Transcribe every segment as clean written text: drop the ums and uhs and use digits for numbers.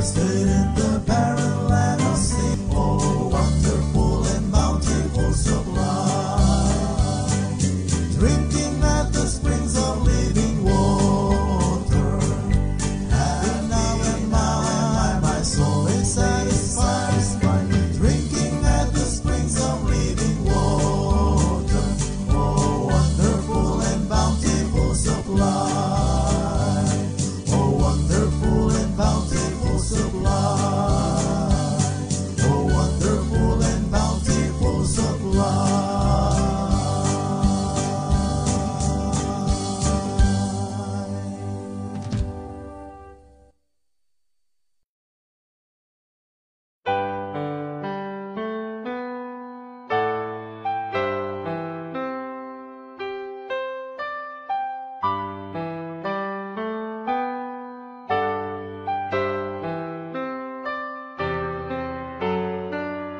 stood in the barren land of sin. Oh, wonderful and bountiful supply, drinking at the springs of living water. And now and my soul is satisfied, drinking at the springs of living water. Oh, wonderful and bountiful supply. Oh, wonderful and bountiful supply. Oh, wonderful and bountiful supply.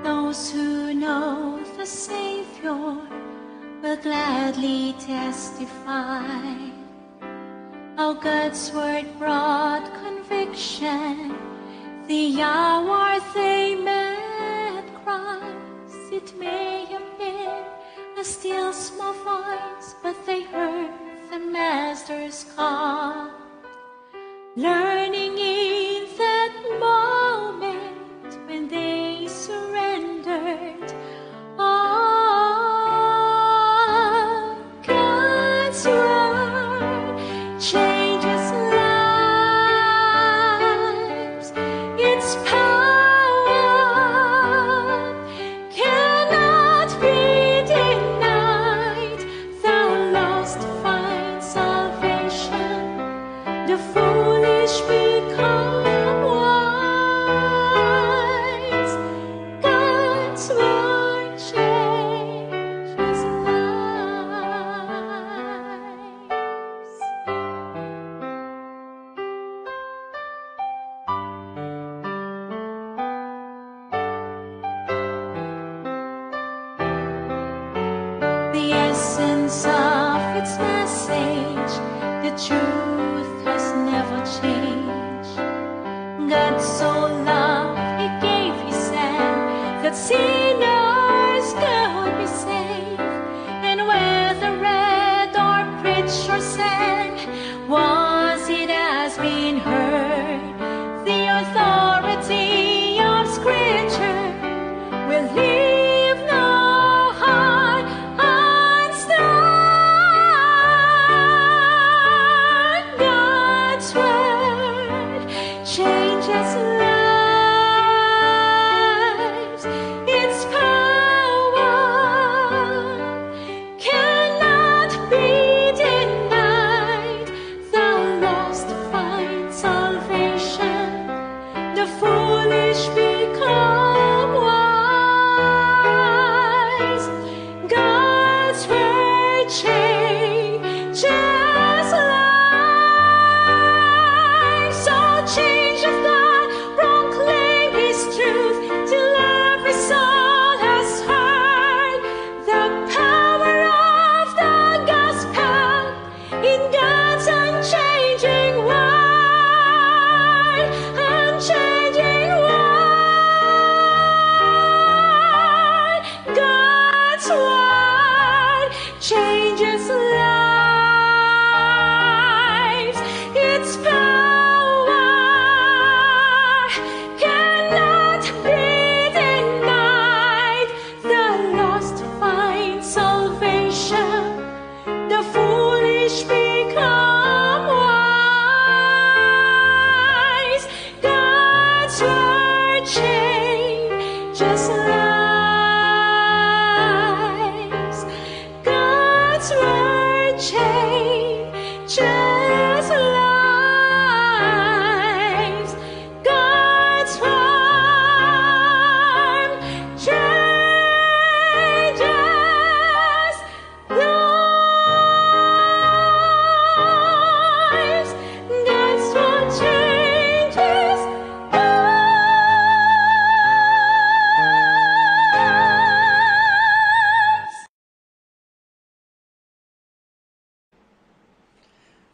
Those who know the Savior will gladly testify how God's word brought conviction the hour they met Christ. It may have been a still small voice, but they heard the Master's call. Learning in that moment when they surrendered all, God's word changes lives. Its power cannot be denied. The lost find salvation, the foolish become wise. God's word changes lives. The essence of its message, the truth has never changed. God so loved, He gave His Son, that sinners could be saved. And whether read or preached or sang, once it has been heard, the authority of Scripture will leave no heart unstained. God's word changes lives. Its power cannot be denied. The lost find salvation, the foolish become wise. God's word changes lives. So change of God, proclaim His truth till every soul has heard the power of the gospel in God's unchanging word. Unchanging word. God's word changes lives. Its power cannot be denied. The lost find salvation, the foolish become wise. God's word changes lives. God's word changes lives. God's word changes lives. God's word changes lives.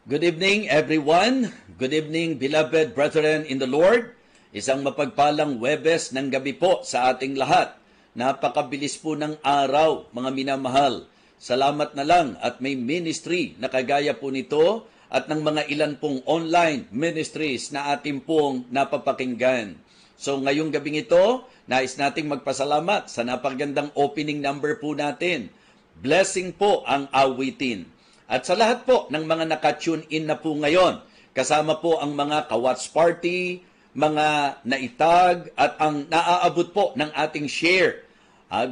Good evening, everyone. Good evening, beloved brethren in the Lord. Isang mapagpalang Webes ng gabi po sa ating lahat. Napakabilis po ng araw, mga minamahal. Salamat na lang at may ministry na kagaya po nito at ng mga ilan pong online ministries na ating pong napapakinggan. So ngayong gabing ito, nais nating magpasalamat sa napagandang opening number po natin. Blessing po ang awitin. At sa lahat po ng mga naka-tune in na po ngayon, kasama po ang mga ka-watch party, mga naitag at ang naaabot po ng ating share.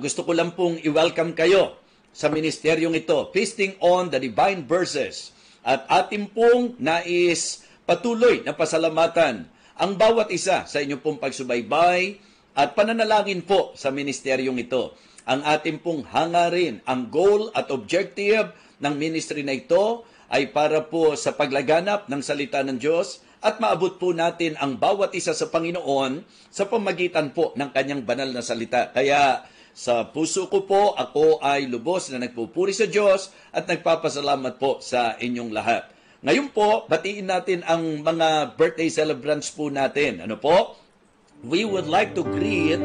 Gusto ko lang pong i-welcome kayo sa ministeryong ito, Feasting on the Divine Verses. At ating pong nais patuloy na pasalamatan ang bawat isa sa inyong pong pagsubaybay at pananalangin po sa ministeryong ito. Ang ating pong hangarin, ang goal at objective ng ministry na ito ay para po sa paglaganap ng salita ng Diyos at maabot po natin ang bawat isa sa Panginoon sa pamagitan po ng kanyang banal na salita. Kaya sa puso ko po, ako ay lubos na nagpupuri sa Diyos at nagpapasalamat po sa inyong lahat. Ngayon po, batiin natin ang mga birthday celebrants po natin. Ano po? We would like to greet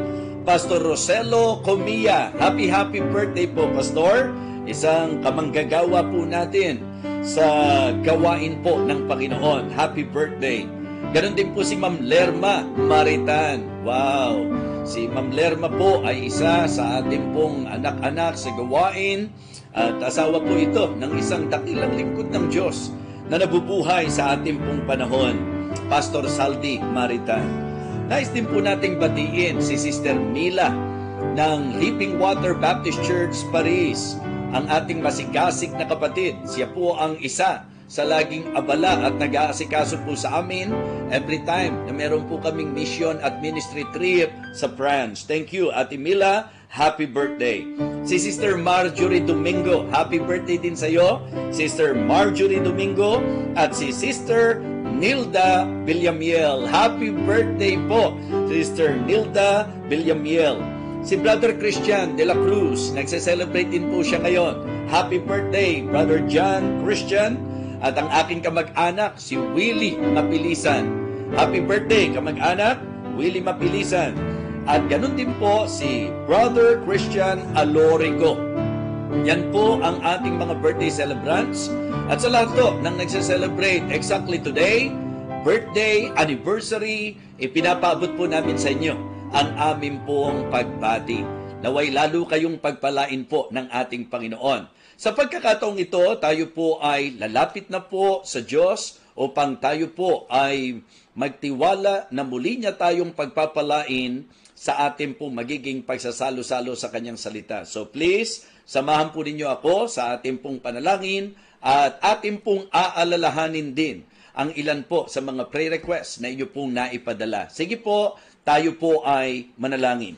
Pastor Roselo Comia. Happy birthday po, Pastor. Isang kamanggagawa po natin sa gawain po ng Panginoon. Happy birthday. Ganon din po si Ma'am Lerma Maritan. Wow! Si Ma'am Lerma po ay isa sa ating pong anak-anak sa gawain at asawa po ito ng isang dakilang lingkod ng Diyos na nabubuhay sa ating pong panahon. Pastor Saldi Maritan. Nais din po nating batiin si Sister Mila ng Living Water Baptist Church, Paris. Ang ating masigasig na kapatid, siya po ang isa sa laging abala at nag-aasikaso po sa amin every time na meron po kaming mission at ministry trip sa France. Thank you, Ate Mila. Happy birthday. Si Sister Marjorie Domingo, happy birthday din sa iyo. Sister Marjorie Domingo at si Sister Nilda Villamiel. Happy birthday po, Sister Nilda Villamiel. Si Brother Christian de la Cruz, nagse-celebrate din po siya ngayon. Happy birthday, Brother John Christian. At ang aking kamag-anak, si Willie Mapilisan. Happy birthday, kamag-anak, Willie Mapilisan. At ganun din po si Brother Christian Alorico. Yan po ang ating mga birthday celebrants. At sa lahat po nang nagse-celebrate exactly today, birthday, anniversary, ipinapaabot po namin sa inyo ang aming pong pagbati. Naway lalo kayong pagpalain po ng ating Panginoon. Sa pagkakataong ito, tayo po ay lalapit na po sa Diyos upang tayo po ay magtiwala na muli niya tayong pagpapalain sa ating pong magiging pagsasalo-salo sa kanyang salita. So please, samahan po ninyo ako sa ating pong panalangin at ating pong aalalahanin din ang ilan po sa mga prayer requests na inyo pong naipadala. Sige po, tayo po ay manalangin.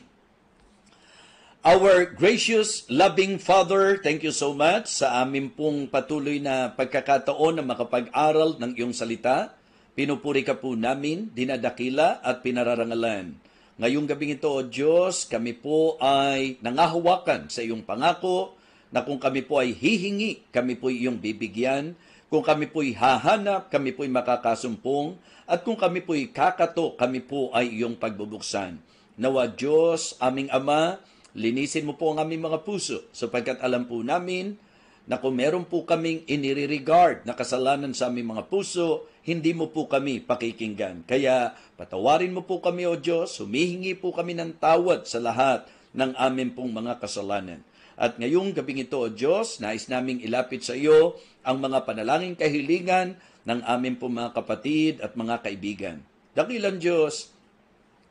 Our gracious, loving Father, thank you so much sa amin pong patuloy na pagkakataon na makapag-aral ng iyong salita. Pinupuri ka po namin, dinadakila at pinararangalan. Ngayong gabing ito, O Diyos, kami po ay nangahawakan sa iyong pangako na kung kami po ay hihingi, kami po iyong bibigyan. Kung kami po'y hahanap, kami po'y makakasumpong. At kung kami po'y kakato, kami po ay iyong pagbubuksan. Nawa Diyos, aming Ama, linisin mo po ang aming mga puso sapagkat alam po namin na kung meron po kaming inire-regard na kasalanan sa aming mga puso, hindi mo po kami pakikinggan. Kaya patawarin mo po kami, O Diyos, humihingi po kami ng tawad sa lahat ng aming pong mga kasalanan. At ngayong gabing ito, O Diyos, nais naming ilapit sa iyo ang mga panalangin kahilingan ng aming pong mga kapatid at mga kaibigan. Dakilang Diyos,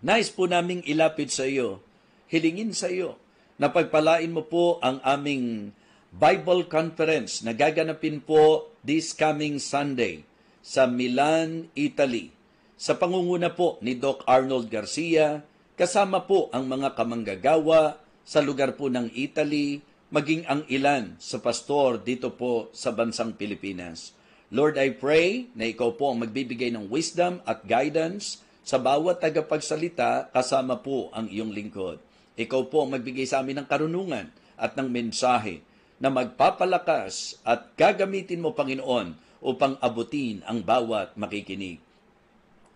nais po naming ilapit sa iyo, hilingin sa iyo, na pagpalain mo po ang aming Bible Conference na gaganapin po this coming Sunday sa Milan, Italy. Sa pangunguna po ni Doc Arnold Garcia, kasama po ang mga kamanggagawa sa lugar po ng Italy, maging ang ilan sa pastor dito po sa bansang Pilipinas. Lord, I pray na ikaw po ang magbibigay ng wisdom at guidance sa bawat tagapagsalita kasama po ang iyong lingkod. Ikaw po ang magbigay sa amin ng karunungan at ng mensahe na magpapalakas at gagamitin mo, Panginoon, upang abutin ang bawat makikinig.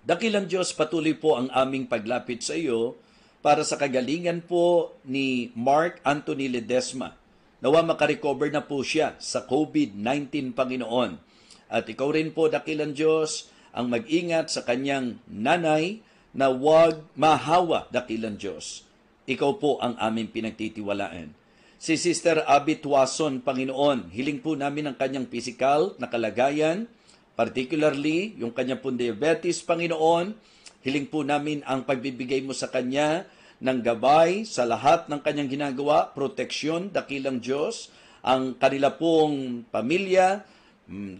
Dakilang Diyos, patuloy po ang aming paglapit sa iyo para sa kagalingan po ni Mark Anthony Ledesma. Nawa makarecover na po siya sa COVID-19, Panginoon. At ikaw rin po, dakilang Diyos, ang mag-ingat sa kanyang nanay na huwag mahawa, dakilang Diyos. Ikaw po ang aming pinagtitiwalaan. Si Sister Abby Tuason, Panginoon, hiling po namin ang kanyang physical na kalagayan, particularly yung kanyang pong diabetes, Panginoon. Hiling po namin ang pagbibigay mo sa kanya ng gabay sa lahat ng kanyang ginagawa, proteksyon, dakilang Diyos, ang kanila pong pamilya,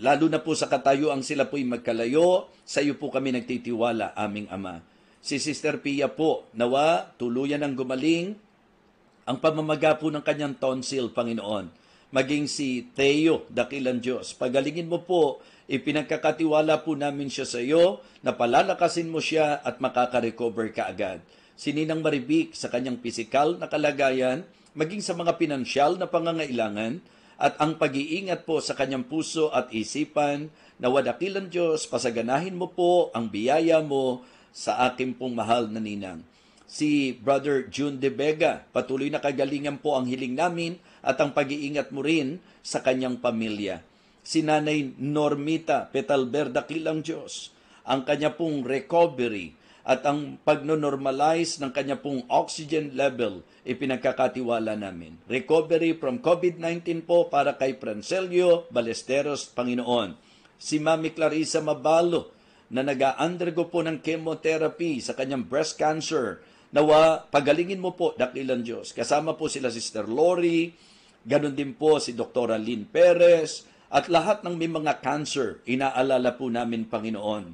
lalo na po sa katayuang sila po'y magkalayo, sa iyo po kami nagtitiwala, aming Ama. Si Sister Pia po, nawa, tuluyan ang gumaling, ang pamamaga po ng kanyang tonsil, Panginoon. Maging si Teo, dakilang Diyos, pagalingin mo po, ipinagkakatiwala po namin siya sa iyo, na palalakasin mo siya at makaka-recover ka agad. Si Ninang Maribik sa kanyang pisikal na kalagayan, maging sa mga pinansyal na pangangailangan, at ang pag-iingat po sa kanyang puso at isipan, na wadakilang Diyos, pasaganahin mo po ang biyaya mo sa aking pong mahal na ninang. Si Brother June De Vega, patuloy na kagalingan po ang hiling namin at ang pag-iingat mo rin sa kanyang pamilya. Si Nanay Normita Petalver, dakilang Diyos, ang kanya pong recovery at ang pagno-normalize ng kanya pong oxygen level, ipinagkakatiwala namin. Recovery from COVID-19 po para kay Francelio Balesteros, Panginoon. Si Mami Clarissa Mabalo, na nag-undergo po ng chemotherapy sa kanyang breast cancer, nawa pagalingin mo po, dakilang Diyos. Kasama po sila Sister Lori, ganun din po si Dr. Lynn Perez, at lahat ng may mga cancer, inaalala po namin, Panginoon.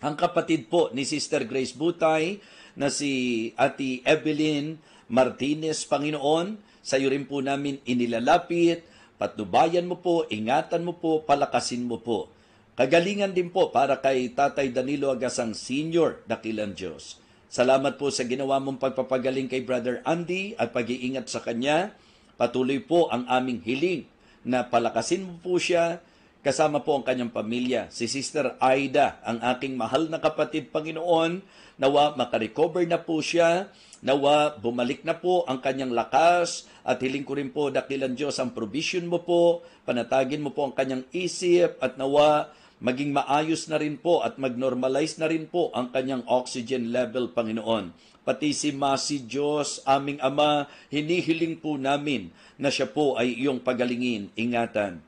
Ang kapatid po ni Sister Grace Butay, na si Ate Evelyn Martinez, Panginoon, sa iyo rin po namin inilalapit, patnubayan mo po, ingatan mo po, palakasin mo po. Kagalingan din po para kay Tatay Danilo Agasang Sr., dakilang Diyos. Salamat po sa ginawa mong pagpapagaling kay Brother Andy at pag-iingat sa kanya. Patuloy po ang aming hiling na palakasin mo po siya, kasama po ang kanyang pamilya. Si Sister Aida, ang aking mahal na kapatid, Panginoon, nawa makarecover na po siya, nawa bumalik na po ang kanyang lakas, at hiling ko rin po, dakilang Diyos, ang provision mo po, panatagin mo po ang kanyang isip, at nawa maging maayos na rin po at mag-normalize na rin po ang kanyang oxygen level, Panginoon. Pati si Masi Diyos, aming Ama, hinihiling po namin na siya po ay iyong pagalingin, ingatan.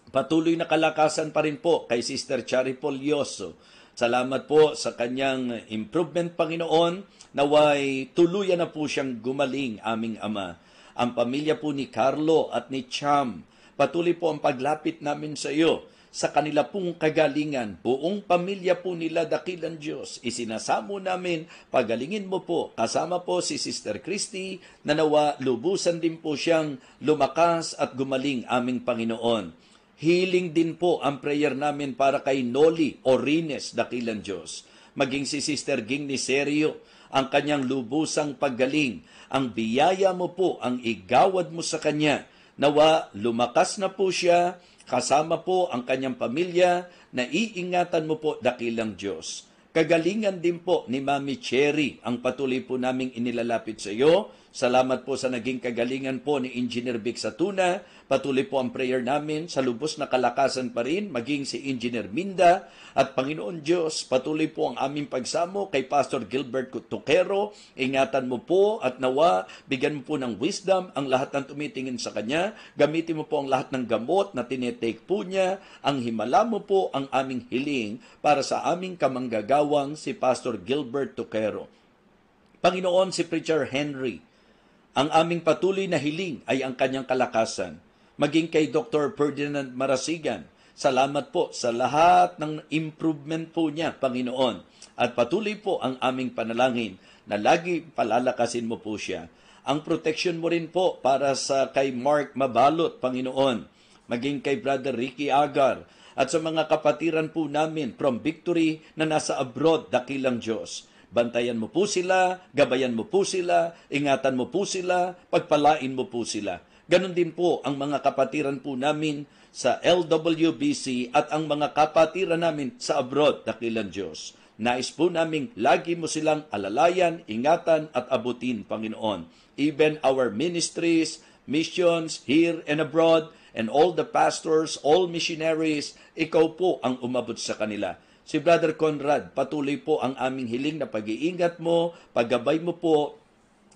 Patuloy na kalakasan pa rin po kay Sister Chari Polioso. Salamat po sa kanyang improvement, Panginoon, naway tuluyan na po siyang gumaling, aming Ama. Ang pamilya po ni Carlo at ni Cham, patuloy po ang paglapit namin sa iyo, sa kanila pong kagalingan, buong pamilya po nila, dakilang Diyos, isinasamo namin, pagalingin mo po, kasama po si Sister Christy, na nawa lubusan din po siyang lumakas at gumaling, aming Panginoon. Healing din po ang prayer namin para kay Noli Orines, dakilang Diyos. Maging si Sister Ging Niserio, ang kanyang lubusang paggaling, ang biyaya mo po, ang igawad mo sa kanya, nawa lumakas na po siya, kasama po ang kanyang pamilya, na iingatan mo po, dakilang Diyos. Kagalingan din po ni Mami Cherry, ang patuloy po naming inilalapit sa iyo. Salamat po sa naging kagalingan po ni Engineer Vic Satuna. Patuloy po ang prayer namin sa lubos na kalakasan pa rin, maging si Engineer Minda. At Panginoon Diyos, patuloy po ang aming pagsamo kay Pastor Gilbert Tuquero. Ingatan mo po at nawa, bigyan mo po ng wisdom ang lahat ng tumitingin sa Kanya. Gamitin mo po ang lahat ng gamot na tinetake po niya. Ang himala mo po ang aming hiling para sa aming kamanggagawang si Pastor Gilbert Tuquero. Panginoon, si Preacher Henry, ang aming patuloy na hiling ay ang kanyang kalakasan. Maging kay Dr. Ferdinand Marasigan, salamat po sa lahat ng improvement po niya, Panginoon. At patuloy po ang aming panalangin na lagi palalakasin mo po siya. Ang protection mo rin po para sa kay Mark Mabalot, Panginoon. Maging kay Brother Ricky Agar at sa mga kapatiran po namin from Victory na nasa abroad, dakilang Diyos. Bantayan mo po sila, gabayan mo po sila, ingatan mo po sila, pagpalain mo po sila. Ganon din po ang mga kapatiran po namin sa LWBC at ang mga kapatiran namin sa abroad, dakilang Diyos. Nais po naming lagi mo silang alalayan, ingatan at abutin, Panginoon. Even our ministries, missions here and abroad, and all the pastors, all missionaries, ikaw po ang umabot sa kanila. Si Brother Conrad, patuloy po ang aming hiling na pag-iingat mo, paggabay mo po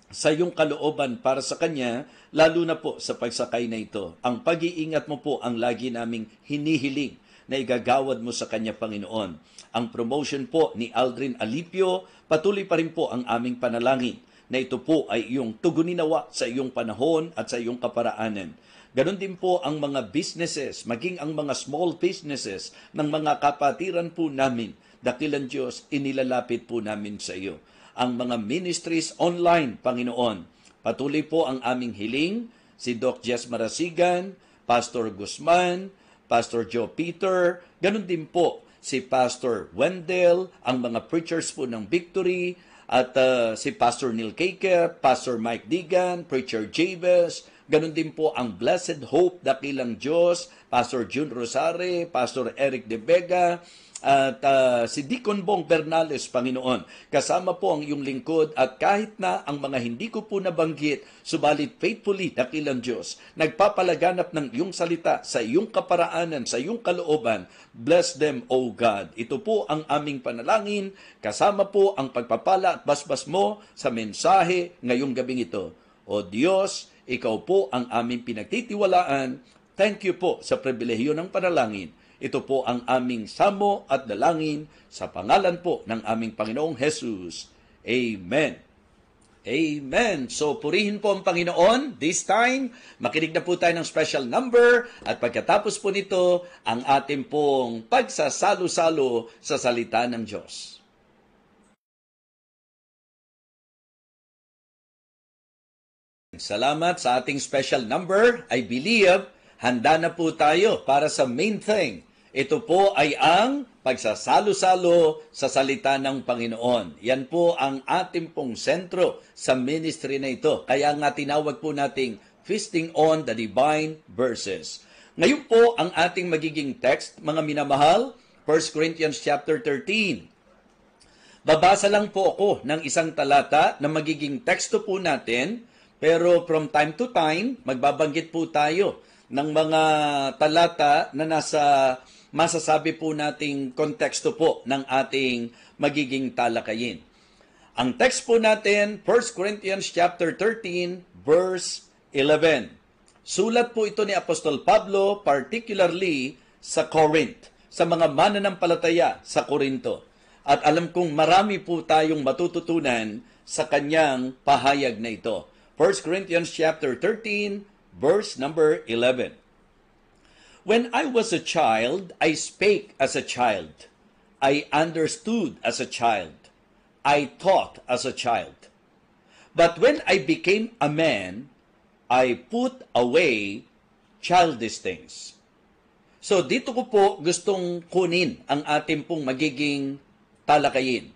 sa iyong kalooban para sa kanya, lalo na po sa pagsakay na ito. Ang pag-iingat mo po ang lagi naming hinihiling na igagawad mo sa kanya, Panginoon. Ang promotion po ni Aldrin Alipio, patuloy pa rin po ang aming panalangin na ito po ay iyong tuguninawa sa iyong panahon at sa iyong kaparaanan. Ganon din po ang mga businesses, maging ang mga small businesses ng mga kapatiran po namin. Dakilang Diyos, inilalapit po namin sa iyo. Ang mga ministries online, Panginoon, patuloy po ang aming hiling, si Doc Jess Marasigan, Pastor Guzman, Pastor Joe Peter, ganon din po si Pastor Wendell, ang mga preachers po ng Victory, at si Pastor Neil Caker, Pastor Mike Digan, Preacher Javes, ganun din po ang Blessed Hope, Dakilang Diyos, Pastor June Rosare, Pastor Eric De Vega, at si Deacon Bong Bernales, Panginoon. Kasama po ang iyong lingkod at kahit na ang mga hindi ko po nabanggit, subalit faithfully, Dakilang Diyos, nagpapalaganap ng iyong salita sa iyong kaparaanan, sa iyong kalooban. Bless them, O God. Ito po ang aming panalangin, kasama po ang pagpapala at basbas mo sa mensahe ngayong gabing ito. O Diyos, ikaw po ang aming pinagtitiwalaan. Thank you po sa pribilehiyo ng panalangin. Ito po ang aming samo at dalangin sa pangalan po ng aming Panginoong Jesus. Amen. Amen. So, purihin po ang Panginoon. This time, makinig na po tayo ng special number at pagkatapos po nito, ang ating pong pagsasalo-salo sa salita ng Diyos. Salamat sa ating special number. I believe handa na po tayo para sa main thing. Ito po ay ang pagsasalo-salo sa salita ng Panginoon. Yan po ang ating pong sentro sa ministry na ito. Kaya nga tinawag po nating Feasting on the Divine Verses. Ngayon po ang ating magiging text, mga minamahal, 1 Corinthians chapter 13. Babasa lang po ako ng isang talata na magiging teksto po natin, pero from time to time, magbabanggit po tayo ng mga talata na nasa masasabi po nating konteksto po ng ating magiging talakayin. Ang text po natin, 1 Corinthians chapter 13, verse 11. Sulat po ito ni Apostol Pablo, particularly sa Corinth, sa mga mananampalataya sa Korinto. At alam kong marami po tayong matututunan sa kanyang pahayag na ito. 1 Corinthians chapter 13, verse number 11. When I was a child, I spake as a child. I understood as a child. I taught as a child. But when I became a man, I put away childish things. So dito ko po gustong kunin ang ating pong magiging talakayin.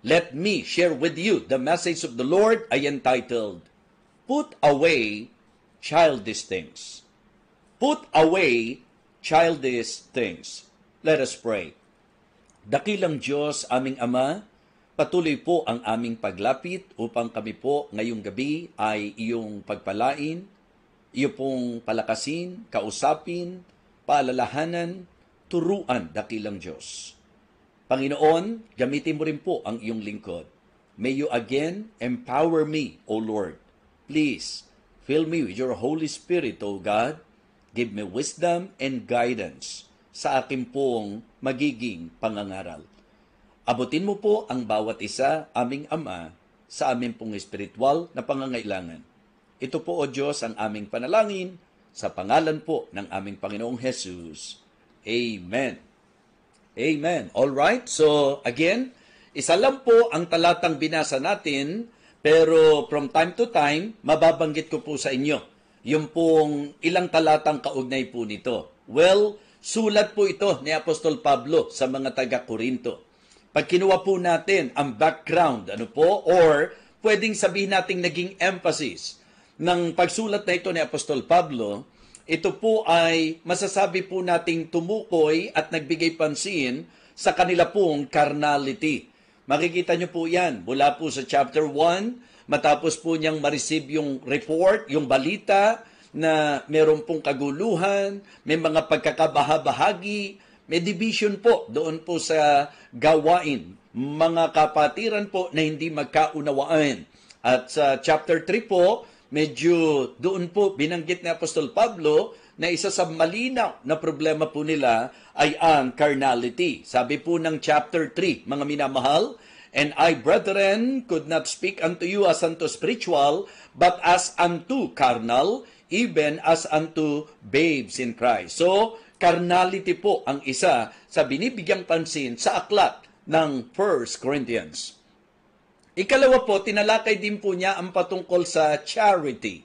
Let me share with you the message of the Lord I entitled, Put Away Childish Things. Put away childish things. Let us pray. Dakilang Diyos, aming Ama, patuloy po ang aming paglapit upang kami po ngayong gabi ay iyong pagpalain, iyong pong palakasin, kausapin, paalalahanan, turuan, dakilang Diyos. Panginoon, gamitin mo rin po ang iyong lingkod. May you again empower me, O Lord. Please, fill me with your Holy Spirit, O God. Give me wisdom and guidance sa aking pong magiging pangangaral. Abutin mo po ang bawat isa, aming Ama, sa aming pong espiritual na pangangailangan. Ito po, O Diyos, ang aming panalangin sa pangalan po ng aming Panginoong Jesus. Amen. Amen. All right. So, again, isa lang po ang talatang binasa natin, pero from time to time, mababanggit ko po sa inyo yung pong ilang talatang kaugnay po nito. Well, sulat po ito ni Apostol Pablo sa mga taga-Korinto. Pag kinuha po natin ang background, or pwedeng sabihin nating naging emphasis ng pagsulat na ito ni Apostol Pablo, ito po ay masasabi po nating tumukoy at nagbigay pansin sa kanila pong carnality. Makikita nyo po yan mula po sa chapter 1, matapos po niyang ma-receive yung report, yung balita na meron pong kaguluhan, may mga pagkakabahabahagi, may division po doon po sa gawain, mga kapatiran po na hindi magkaunawaan. At sa chapter 3 po, medyo doon po binanggit ni Apostol Pablo na isa sa malinaw na problema po nila ay ang carnality. Sabi po ng chapter 3, mga minamahal, "And I, brethren, could not speak unto you as unto spiritual, but as unto carnal, even as unto babes in Christ." So, carnality po ang isa sa binibigyang pansin sa aklat ng 1 Corinthians. Ikalawa po, tinalakay din po niya ang patungkol sa charity.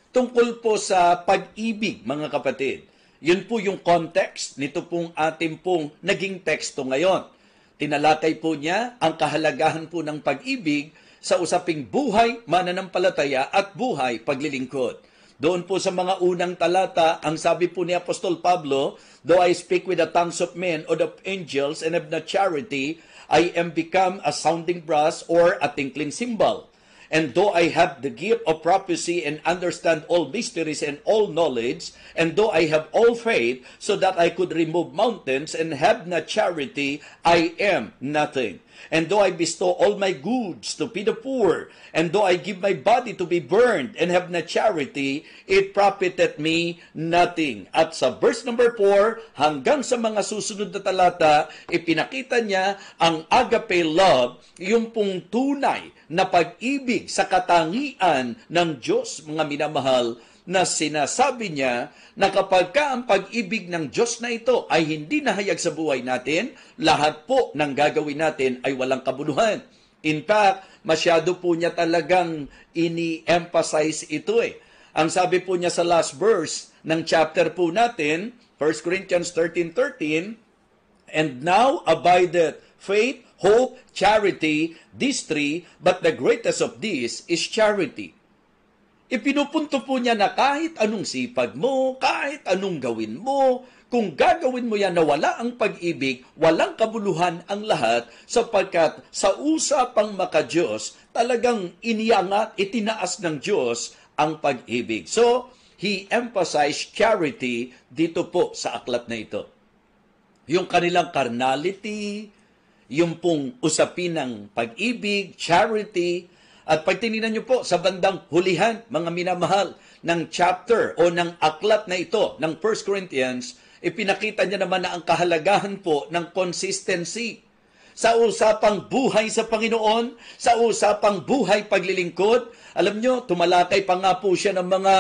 Tungkol po sa pag-ibig, mga kapatid. Yun po yung context nito pong ating pong naging teksto ngayon. Tinalakay po niya ang kahalagahan po ng pag-ibig sa usaping buhay mananampalataya at buhay paglilingkod. Doon po sa mga unang talata, ang sabi po ni Apostol Pablo, "Though I speak with the tongues of men or of angels and have not charity, I am become a sounding brass or a tinkling cymbal. And though I have the gift of prophecy and understand all mysteries and all knowledge, and though I have all faith so that I could remove mountains and have not charity, I am nothing. And though I bestow all my goods to feed the poor, and though I give my body to be burned and have not charity, it profiteth me nothing." At sa verse number 4 hanggang sa mga susunod na talata, ipinakita niya ang agape love, yung pong tunay na pag-ibig sa katangian ng Diyos, mga minamahal, na sinasabi niya na kapag ka ang pag-ibig ng Diyos na ito ay hindi nahayag sa buhay natin, lahat po ng gagawin natin ay walang kabuluhan. In fact, masyado po niya talagang ini-emphasize ito eh. Ang sabi po niya sa last verse ng chapter po natin, 1 Corinthians 13:13, "And now abideth faith, hope, charity, these three, but the greatest of these is charity." Ipinupunto po niya na kahit anong sipag mo, kahit anong gawin mo, kung gagawin mo yan na wala ang pag-ibig, walang kabuluhan ang lahat, sapagkat sa usapang maka-Diyos, talagang iniangat, itinaas ng Diyos ang pag-ibig. So, he emphasized charity dito po sa aklat na ito. Yung kanilang carnality, yung pong usapin ng pag-ibig, charity. At pag tinignan nyo po sa bandang hulihan, mga minamahal, ng chapter o ng aklat na ito ng 1 Corinthians, ipinakita niya naman na ang kahalagahan po ng consistency sa usapang buhay sa Panginoon, sa usapang buhay paglilingkod. Alam nyo, tumalakay pa nga po siya ng mga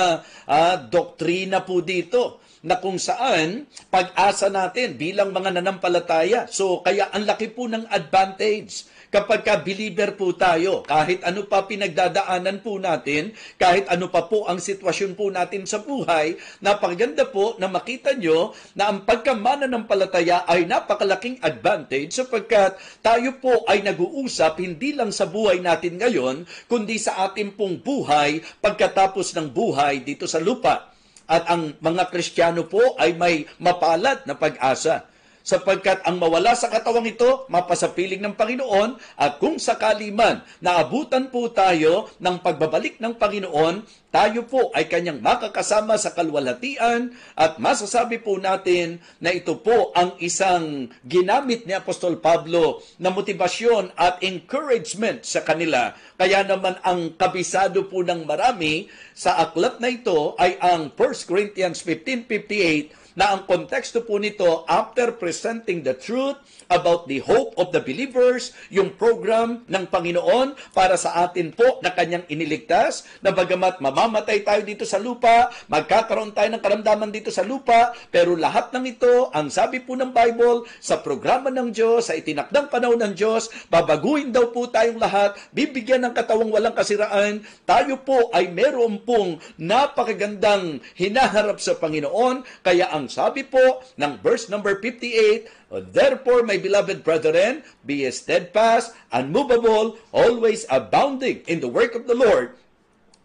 doktrina po dito na kung saan pag-asa natin bilang mga nanampalataya. So, kaya ang laki po ng advantage kapag ka-believer po tayo, kahit ano pa pinagdadaanan po natin, kahit ano pa po ang sitwasyon po natin sa buhay, napakaganda po na makita nyo na ang pagkamanampalataya ay napakalaking advantage sapagkat tayo po ay nag-uusap hindi lang sa buhay natin ngayon, kundi sa ating pong buhay pagkatapos ng buhay dito sa lupa. At ang mga Kristiyano po ay may mapalad na pag-asa. Sapagkat ang mawala sa katawang ito, mapasapiling ng Panginoon, at kung sakali man naabutan po tayo ng pagbabalik ng Panginoon, tayo po ay kanyang makakasama sa kalwalhatian at masasabi po natin na ito po ang isang ginamit ni Apostol Pablo na motibasyon at encouragement sa kanila. Kaya naman ang kabisado po ng marami sa aklat na ito ay ang 1 Corinthians 15:58 na ang konteksto po nito, after presenting the truth about the hope of the believers, yung program ng Panginoon para sa atin po na kanyang iniligtas, na bagamat mamamatay tayo dito sa lupa, magkakaroon tayo ng karamdaman dito sa lupa, pero lahat ng ito, ang sabi po ng Bible, sa programa ng Diyos, sa itinakdang panahon ng Diyos, babaguhin daw po tayong lahat, bibigyan ng katawang walang kasiraan, tayo po ay meron pong napakagandang hinaharap sa Panginoon, kaya ang sabi po ng verse number 58, "Therefore, my beloved brethren, be steadfast, unmovable, always abounding in the work of the Lord,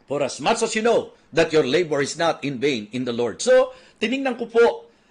for as much as you know that your labor is not in vain in the Lord." So, tiningnan ko po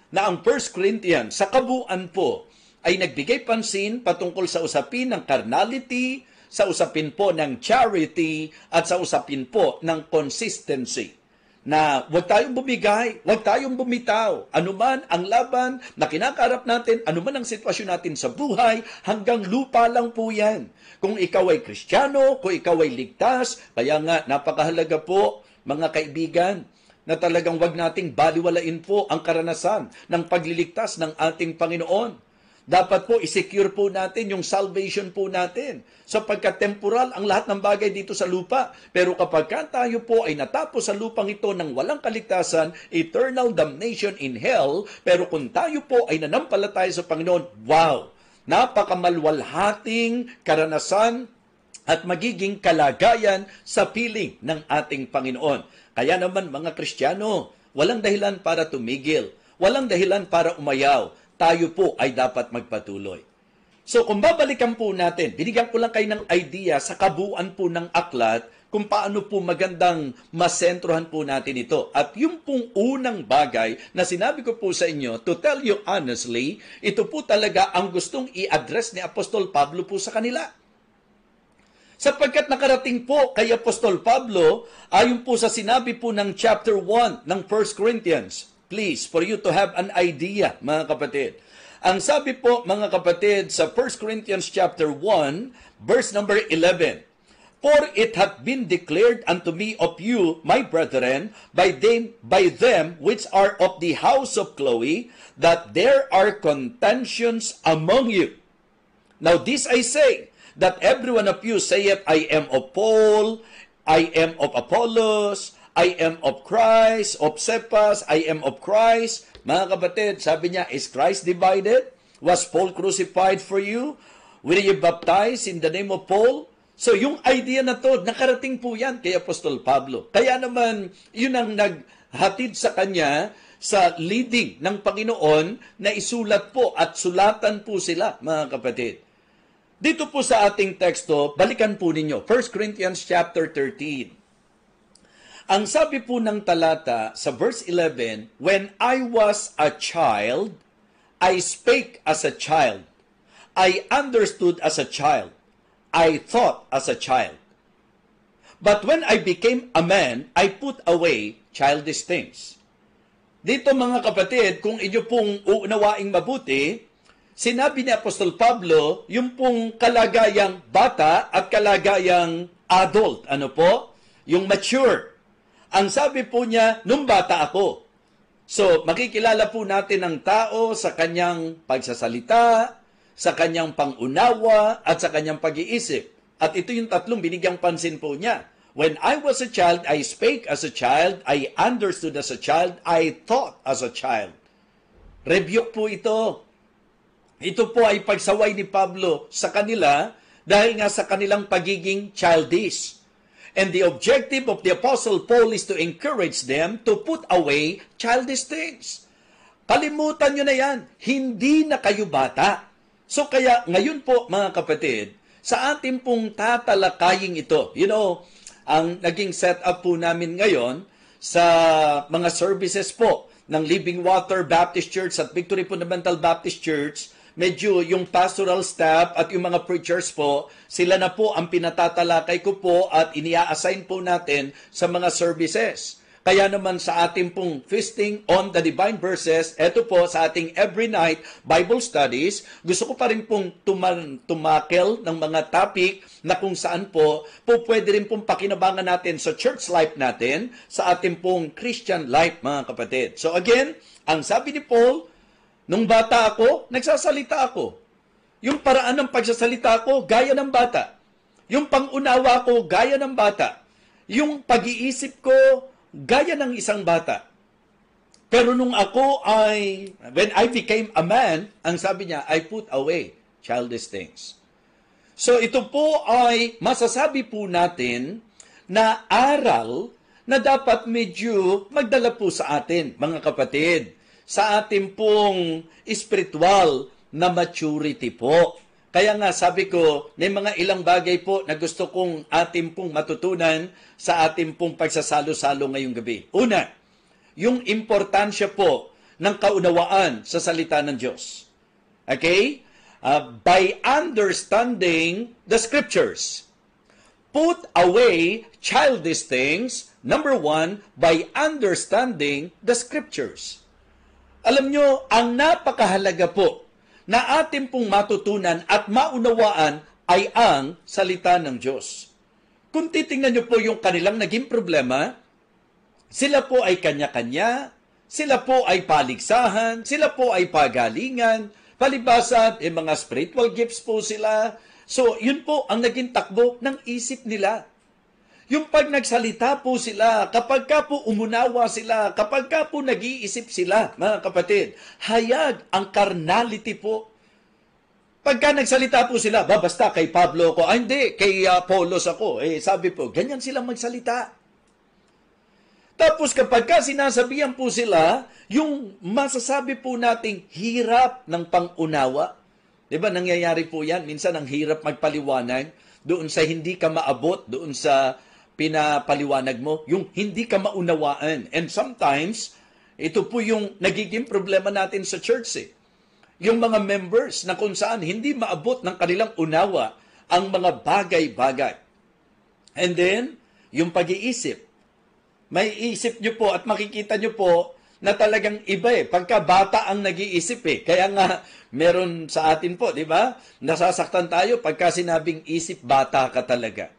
na ang 1 Corinthians sa kabuuan po ay nagbigay pansin patungkol sa usapin ng carnality, sa usapin po ng charity, at sa usapin po ng consistency. Na huwag tayong bumigay, huwag tayong bumitaw. Anuman ang laban na kinakaharap natin, anuman ang sitwasyon natin sa buhay, hanggang lupa lang po yan. Kung ikaw ay Kristiyano, kung ikaw ay ligtas, kaya nga napakahalaga po, mga kaibigan, na talagang wag nating baliwalain po ang karanasan ng pagliligtas ng ating Panginoon. Dapat po isecure po natin yung salvation po natin. Sapagkat temporal ang lahat ng bagay dito sa lupa. Pero kapag tayo po ay natapos sa lupang ito ng walang kaligtasan, eternal damnation in hell. Pero kung tayo po ay nanampalataya sa Panginoon, wow! Napakamalwalhating karanasan at magiging kalagayan sa piling ng ating Panginoon. Kaya naman mga Kristiyano, walang dahilan para tumigil. Walang dahilan para umayaw. Tayo po ay dapat magpatuloy. So kung babalikan po natin, binigyan ko lang kayo ng idea sa kabuuan po ng aklat kung paano po magandang masentrohan po natin ito. At yung pong unang bagay na sinabi ko po sa inyo, to tell you honestly, ito po talaga ang gustong i-address ni Apostol Pablo po sa kanila. Sapagkat nakarating po kay Apostol Pablo, ayon po sa sinabi po ng chapter 1 ng 1 Corinthians. Please, for you to have an idea, mga kapatid. Ang sabi po, mga kapatid, sa 1 Corinthians chapter 1, verse number 11, "For it hath been declared unto me of you, my brethren, by them which are of the house of Chloe, that there are contentions among you. Now this I say, that every one of you saith, I am of Paul, I am of Apollos, I am of Christ, of Cephas, I am of Christ." Mga kapatid, sabi niya, is Christ divided? Was Paul crucified for you? Were you baptized in the name of Paul? So yung idea na to, nakarating po yan kay Apostol Pablo. Kaya naman, yun ang naghatid sa kanya sa leading ng Panginoon na isulat po at sulatan po sila, mga kapatid. Dito po sa ating teksto, balikan po ninyo, 1 Corinthians chapter 13. Ang sabi po ng talata sa verse 11, "When I was a child, I spake as a child. I understood as a child. I thought as a child. But when I became a man, I put away childish things." Dito mga kapatid, kung inyo pong uunawaing mabuti, sinabi ni Apostol Pablo, yung pong kalagayang bata at kalagayang adult. Ano po? Yung mature. Ang sabi po niya, nung bata ako. So, makikilala po natin ang tao sa kanyang pagsasalita, sa kanyang pangunawa, at sa kanyang pag-iisip. At ito yung tatlong binigyang pansin po niya. When I was a child, I spake as a child, I understood as a child, I thought as a child. Rebuke po ito. Ito po ay pagsaway ni Pablo sa kanila dahil nga sa kanilang pagiging childish. And the objective of the Apostle Paul is to encourage them to put away childish things. Kalimutan nyo na yan. Hindi na kayo bata. So kaya ngayon po mga kapatid, sa ating pong tatalakaying ito, ang naging setup po namin ngayon sa mga services po ng Living Water Baptist Church at Victory Fundamental Baptist Church, medyo yung pastoral staff at yung mga preachers po, sila na po ang pinatatalakay ko po at inia-assign po natin sa mga services. Kaya naman sa ating pong feasting on the divine verses, eto po sa ating every night Bible studies, gusto ko pa rin pong tumakel ng mga topic na kung saan po pwede rin pong pakinabangan natin sa church life natin, sa ating pong Christian life, mga kapatid. So again, ang sabi ni Paul, nung bata ako, nagsasalita ako. Yung paraan ng pagsasalita ko, gaya ng bata. Yung pangunawa ko, gaya ng bata. Yung pag-iisip ko, gaya ng isang bata. Pero nung when I became a man, ang sabi niya, I put away childish things. So ito po ay masasabi po natin na aral na dapat medyo magdala po sa atin, mga kapatid, sa ating pong spiritual na maturity po. Kaya nga sabi ko, may mga ilang bagay po na gusto kong ating pong matutunan sa ating pong pagsasalo-salo ngayong gabi. Una, yung importansya po ng kaunawaan sa salita ng Diyos. Okay? by understanding the Scriptures. Put away childish things, number 1, by understanding the Scriptures. Alam nyo, ang napakahalaga po na atin pong matutunan at maunawaan ay ang salita ng Diyos. Kung titingnan nyo po yung kanilang naging problema, sila po ay kanya-kanya, sila po ay paligsahan, sila po ay pagalingan, palibhasa, mga spiritual gifts po sila. So, yun po ang naging takbo ng isip nila. Yung pag nagsalita po sila, kapag ka po umunawa sila, kapag ka po nag-iisip sila, mga kapatid, hayag ang carnality po. Pagka nagsalita po sila, basta kay Pablo ko, hindi, kay Apollos ako. Sabi po, ganyan silang magsalita. Tapos kapag ka sinasabihan po sila, yung masasabi po nating hirap ng pangunawa, di ba nangyayari po yan? Minsan ang hirap magpaliwanag doon sa hindi ka maabot, doon sa pinapaliwanag mo, yung hindi ka maunawaan. And sometimes, ito po yung nagiging problema natin sa church. Yung mga members na kung saan hindi maabot ng kanilang unawa ang mga bagay-bagay. And then, yung pag-iisip. May isip nyo po at makikita nyo po na talagang iba pagka bata ang nag-iisip Kaya nga, meron sa atin po, di ba? Nasasaktan tayo pagka sinabing isip bata ka talaga.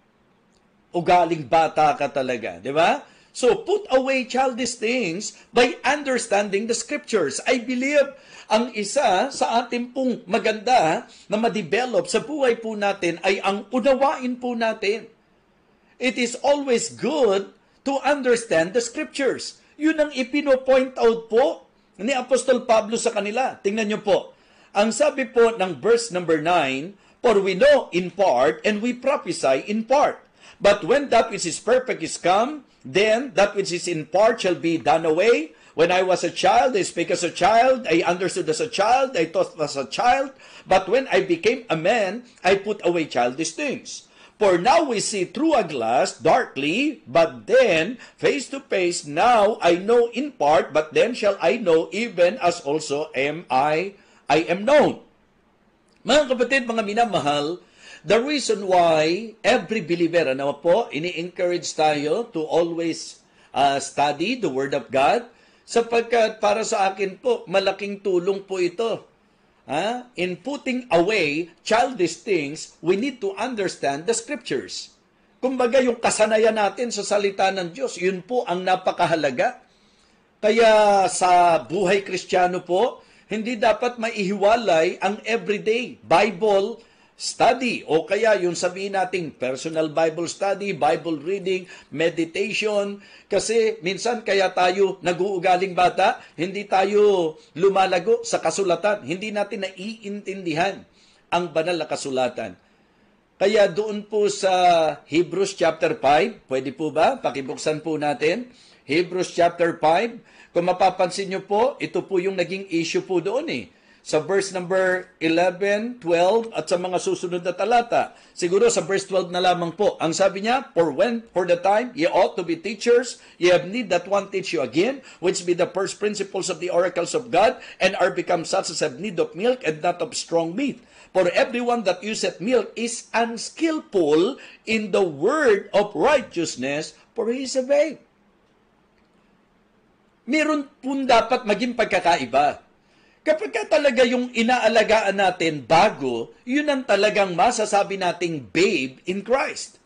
Ugaling bata ka talaga, di ba? So, put away childish things by understanding the Scriptures. I believe ang isa sa ating pong maganda na ma-develop sa buhay po natin ay ang unawain po natin. It is always good to understand the Scriptures. Yun ang ipino-point out po ni Apostol Pablo sa kanila. Tingnan nyo po. Ang sabi po ng verse number 9, "For we know in part and we prophesy in part. But when that which is perfect is come, then that which is in part shall be done away. When I was a child, I spake as a child, I understood as a child, I taught as a child. But when I became a man, I put away childish things. For now we see through a glass, darkly, but then face to face. Now I know in part, but then shall I know even as also I am known." Mga kapatid, mga minamahal, the reason why every believer, ini-encourage tayo to always study the Word of God, sapagkat para sa akin po, malaking tulong po ito. In putting away childish things, we need to understand the Scriptures. Kumbaga, yung kasanayan natin sa salita ng Diyos, yun po ang napakahalaga. Kaya sa buhay Kristiyano po, hindi dapat maihiwalay ang everyday Bible study o kaya yung sabihin nating personal Bible study, Bible reading, meditation. Kasi minsan kaya tayo nag-uugaling bata, hindi tayo lumalago sa kasulatan, hindi natin naiintindihan ang banal na kasulatan. Kaya doon po sa Hebrews chapter 5, pwede po ba? Pakibuksan po natin. Hebrews chapter 5. Kung mapapansin nyo po, ito po yung naging issue po doon Sa verse number 11, 12, at sa mga susunod na talata. Siguro sa verse 12 na lamang po. Ang sabi niya, For the time ye ought to be teachers, ye have need that one teach you again, which be the first principles of the oracles of God, and are become such as have need of milk and not of strong meat. For everyone that useth milk is unskillful in the word of righteousness, for he is a babe. Meron po dapat maging pagkakaiba. Kapag talaga yung inaalagaan natin bago, yun ang talagang masasabi nating babe in Christ.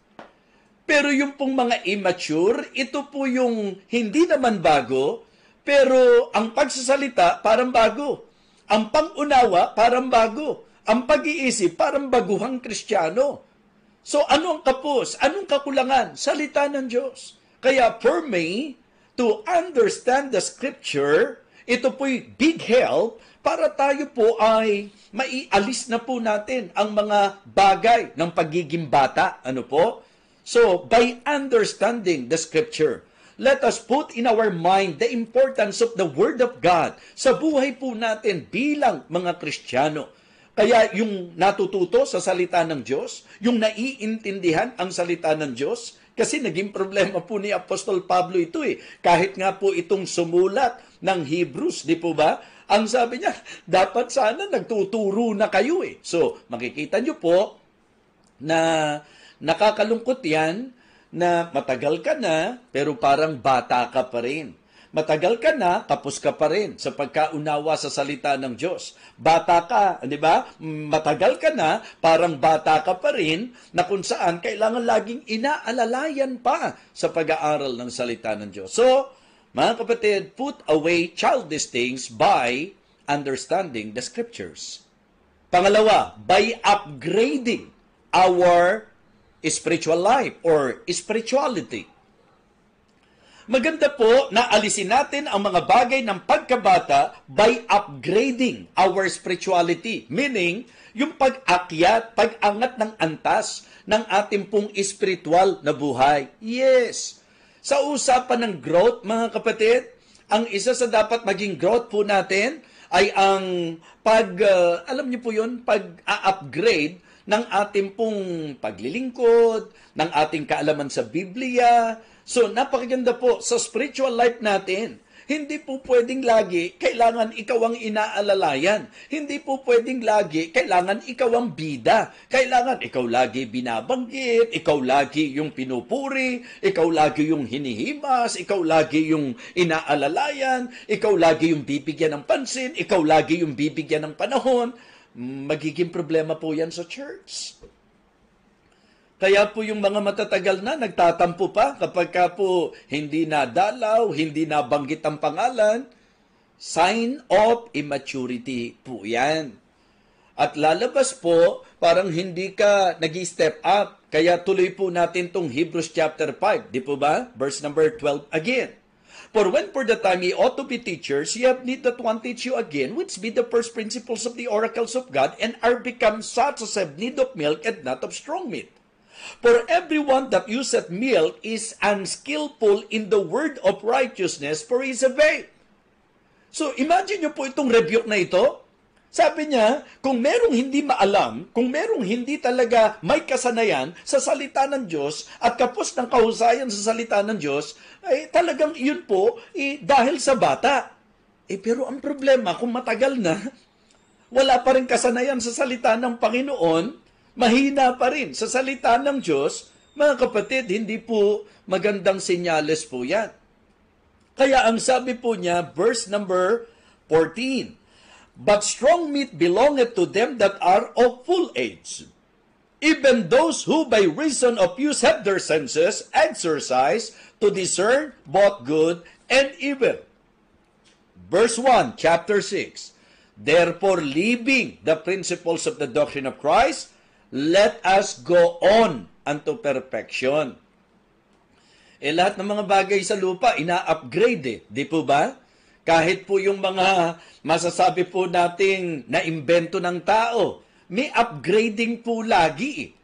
Pero yung pong mga immature, ito po yung hindi naman bago, pero ang pagsasalita parang bago. Ang pangunawa parang bago. Ang pag-iisip parang baguhang Kristiyano. So ano ang kapos? Anong kakulangan? Salita ng Diyos. Kaya for me, to understand the Scripture, ito po'y big help para tayo po ay maialis na po natin ang mga bagay ng pagiging bata. Ano po? So, by understanding the Scripture, let us put in our mind the importance of the Word of God sa buhay po natin bilang mga Kristiyano. Kaya yung natututo sa salita ng Diyos, yung naiintindihan ang salita ng Diyos, kasi naging problema po ni Apostol Pablo ito Kahit nga po itong sumulat ng Hebrews, di po ba? Ang sabi niya, dapat sana nagtuturo na kayo eh. So, makikita nyo po na nakakalungkot yan na matagal ka na pero parang bata ka pa rin. Matagal ka na, kapos ka pa rin sa pagkaunawa sa salita ng Diyos. Bata ka, di ba? Matagal ka na, parang bata ka pa rin, na kung saan kailangan laging inaalalayan pa sa pag-aaral ng salita ng Diyos. So, mga kapatid, put away childish things by understanding the Scriptures. Pangalawa, by upgrading our spiritual life or spirituality. Maganda po na alisin natin ang mga bagay ng pagkabata by upgrading our spirituality. Meaning, yung pag-akyat, pag-angat ng antas ng ating pong spiritual na buhay. Yes. Sa usapan ng growth, mga kapatid, ang isa sa dapat maging growth po natin ay ang alam niyo po yun, pag-upgrade ng ating pong paglilingkod, ng ating kaalaman sa Biblia. So, napakaganda po sa spiritual life natin. Hindi po pwedeng lagi kailangan ikaw ang inaalalayan. Hindi po pwedeng lagi kailangan ikaw ang bida. Kailangan ikaw lagi binabanggit, ikaw lagi yung pinupuri, ikaw lagi yung hinihimas, ikaw lagi yung inaalalayan, ikaw lagi yung bibigyan ng pansin, ikaw lagi yung bibigyan ng panahon. Magiging problema po yan sa church. Kaya po yung mga matatagal na nagtatampo pa kapag ka po hindi nadalaw, hindi nabanggit ang pangalan, sign of immaturity po yan. At lalabas po, parang hindi ka nag-step up. Kaya tuloy po natin tong Hebrews chapter 5. Di po ba? Verse number 12 again. For when for the time ye ought to be teachers, ye have need that one teach you again, which be the first principles of the oracles of God, and are become such as have need of milk and not of strong meat. For everyone that useth milk is unskillful in the word of righteousness, for he is a babe. So, imagine nyo po itong rebuke na ito. Sabi niya, kung merong hindi maalam, kung merong hindi talaga may kasanayan sa salita ng Diyos at kapos ng kahusayan sa salita ng Diyos, ay talagang yun po dahil sa bata. Pero ang problema, kung matagal na, wala pa rin kasanayan sa salita ng Panginoon, mahina pa rin sa salita ng Diyos, mga kapatid, hindi po magandang senyales po yan. Kaya ang sabi po niya, verse number 14, but strong meat belongeth to them that are of full age, even those who by reason of use have their senses exercised to discern both good and evil. Verse 1, chapter 6, therefore leaving the principles of the doctrine of Christ, let us go on unto perfection. Lahat ng mga bagay sa lupa, ina-upgrade di po ba? Kahit po yung mga masasabi po nating na-imbento ng tao, may upgrading po lagi.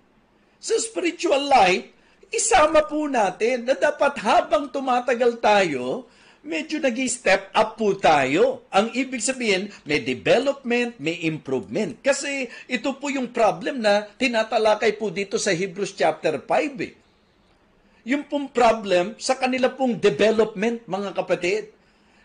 Sa spiritual life, isama po natin na dapat habang tumatagal tayo, medyo nag-step up po tayo. Ang ibig sabihin, may development, may improvement. Kasi ito po yung problem na tinatalakay po dito sa Hebrews chapter 5. Yung pong problem sa kanila pong development, mga kapatid.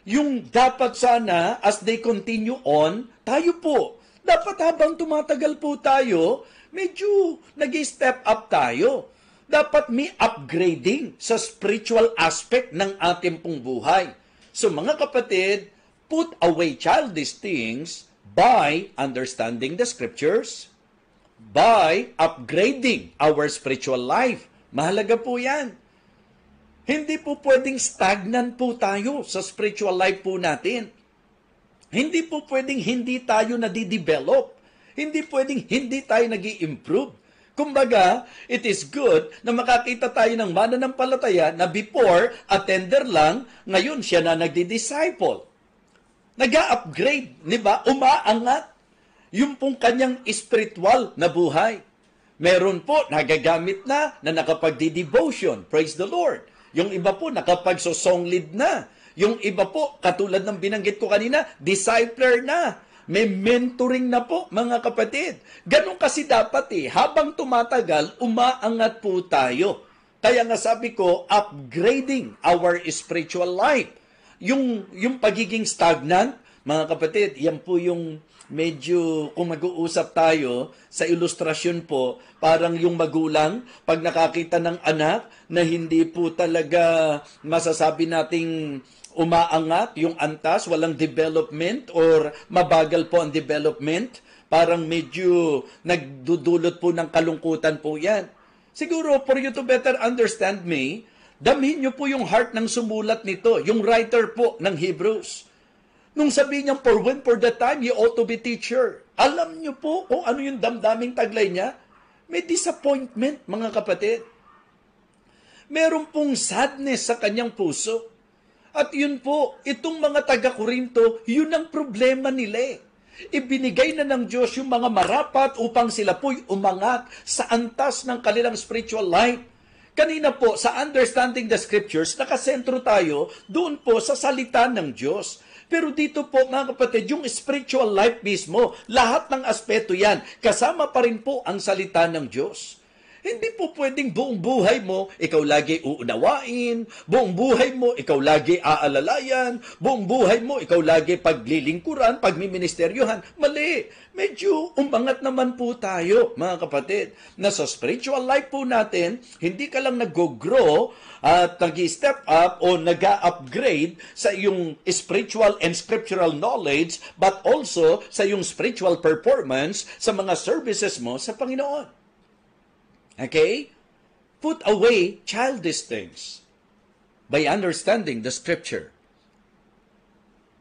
Yung dapat sana, as they continue on, tayo po. Dapat habang tumatagal po tayo, medyo nag-step up tayo. Dapat may upgrading sa spiritual aspect ng ating pong buhay. So mga kapatid, put away childish things by understanding the Scriptures, by upgrading our spiritual life. Mahalaga po yan. Hindi po pwedeng stagnant po tayo sa spiritual life po natin. Hindi po pwedeng hindi tayo nadidevelop. Hindi pwedeng hindi tayo nag-i-improve. Kumbaga, it is good na makakita tayo ng mananampalataya na before, attender lang, ngayon siya na nagdi-disciple. Nag-upgrade, di ba? Umaangat yung pong kanyang spiritual na buhay. Meron po, nagagamit na nakapagdi-devotion. Praise the Lord. Yung iba po, nakapag-song lead na. Yung iba po, katulad ng binanggit ko kanina, discipler na. May mentoring na po, mga kapatid. Ganon kasi dapat habang tumatagal, umaangat po tayo. Kaya nga sabi ko, upgrading our spiritual life. Yung pagiging stagnant, Mga kapatid, yan po yung medyo kung mag-uusap tayo sa ilustrasyon po, parang yung magulang, pag nakakita ng anak na hindi po talaga masasabi nating umaangat, yung antas, walang development or mabagal po ang development, parang medyo nagdudulot po ng kalungkutan po yan. Siguro, for you to better understand me, damhin niyo po yung heart ng sumulat nito, yung writer po ng Hebrews. Nung sabi niya, for the time, you ought to be teacher. Alam niyo po kung ano yung damdaming taglay niya? May disappointment, mga kapatid. Meron pong sadness sa kanyang puso. At yun po, itong mga taga-Korinto, yun ang problema nila. Ibinigay na ng Diyos yung mga marapat upang sila po'y umangat sa antas ng kanilang spiritual life. Kanina po, sa understanding the scriptures, nakasentro tayo doon po sa salita ng Diyos. Pero dito po, mga kapatid, yung spiritual life mismo, lahat ng aspeto yan, kasama pa rin po ang salita ng Diyos. Hindi po pwedeng buong buhay mo, ikaw lagi uunawain, buong buhay mo, ikaw lagi aalalayan, buong buhay mo, ikaw lagi paglilingkuran, pagmiministeryohan. Mali! Medyo umangat naman po tayo, mga kapatid, na sa spiritual life po natin, hindi ka lang nag-grow at nag-step up o nag-upgrade sa iyong spiritual and scriptural knowledge, but also sa iyong spiritual performance sa mga services mo sa Panginoon. Okay? Put away childish things by understanding the scripture.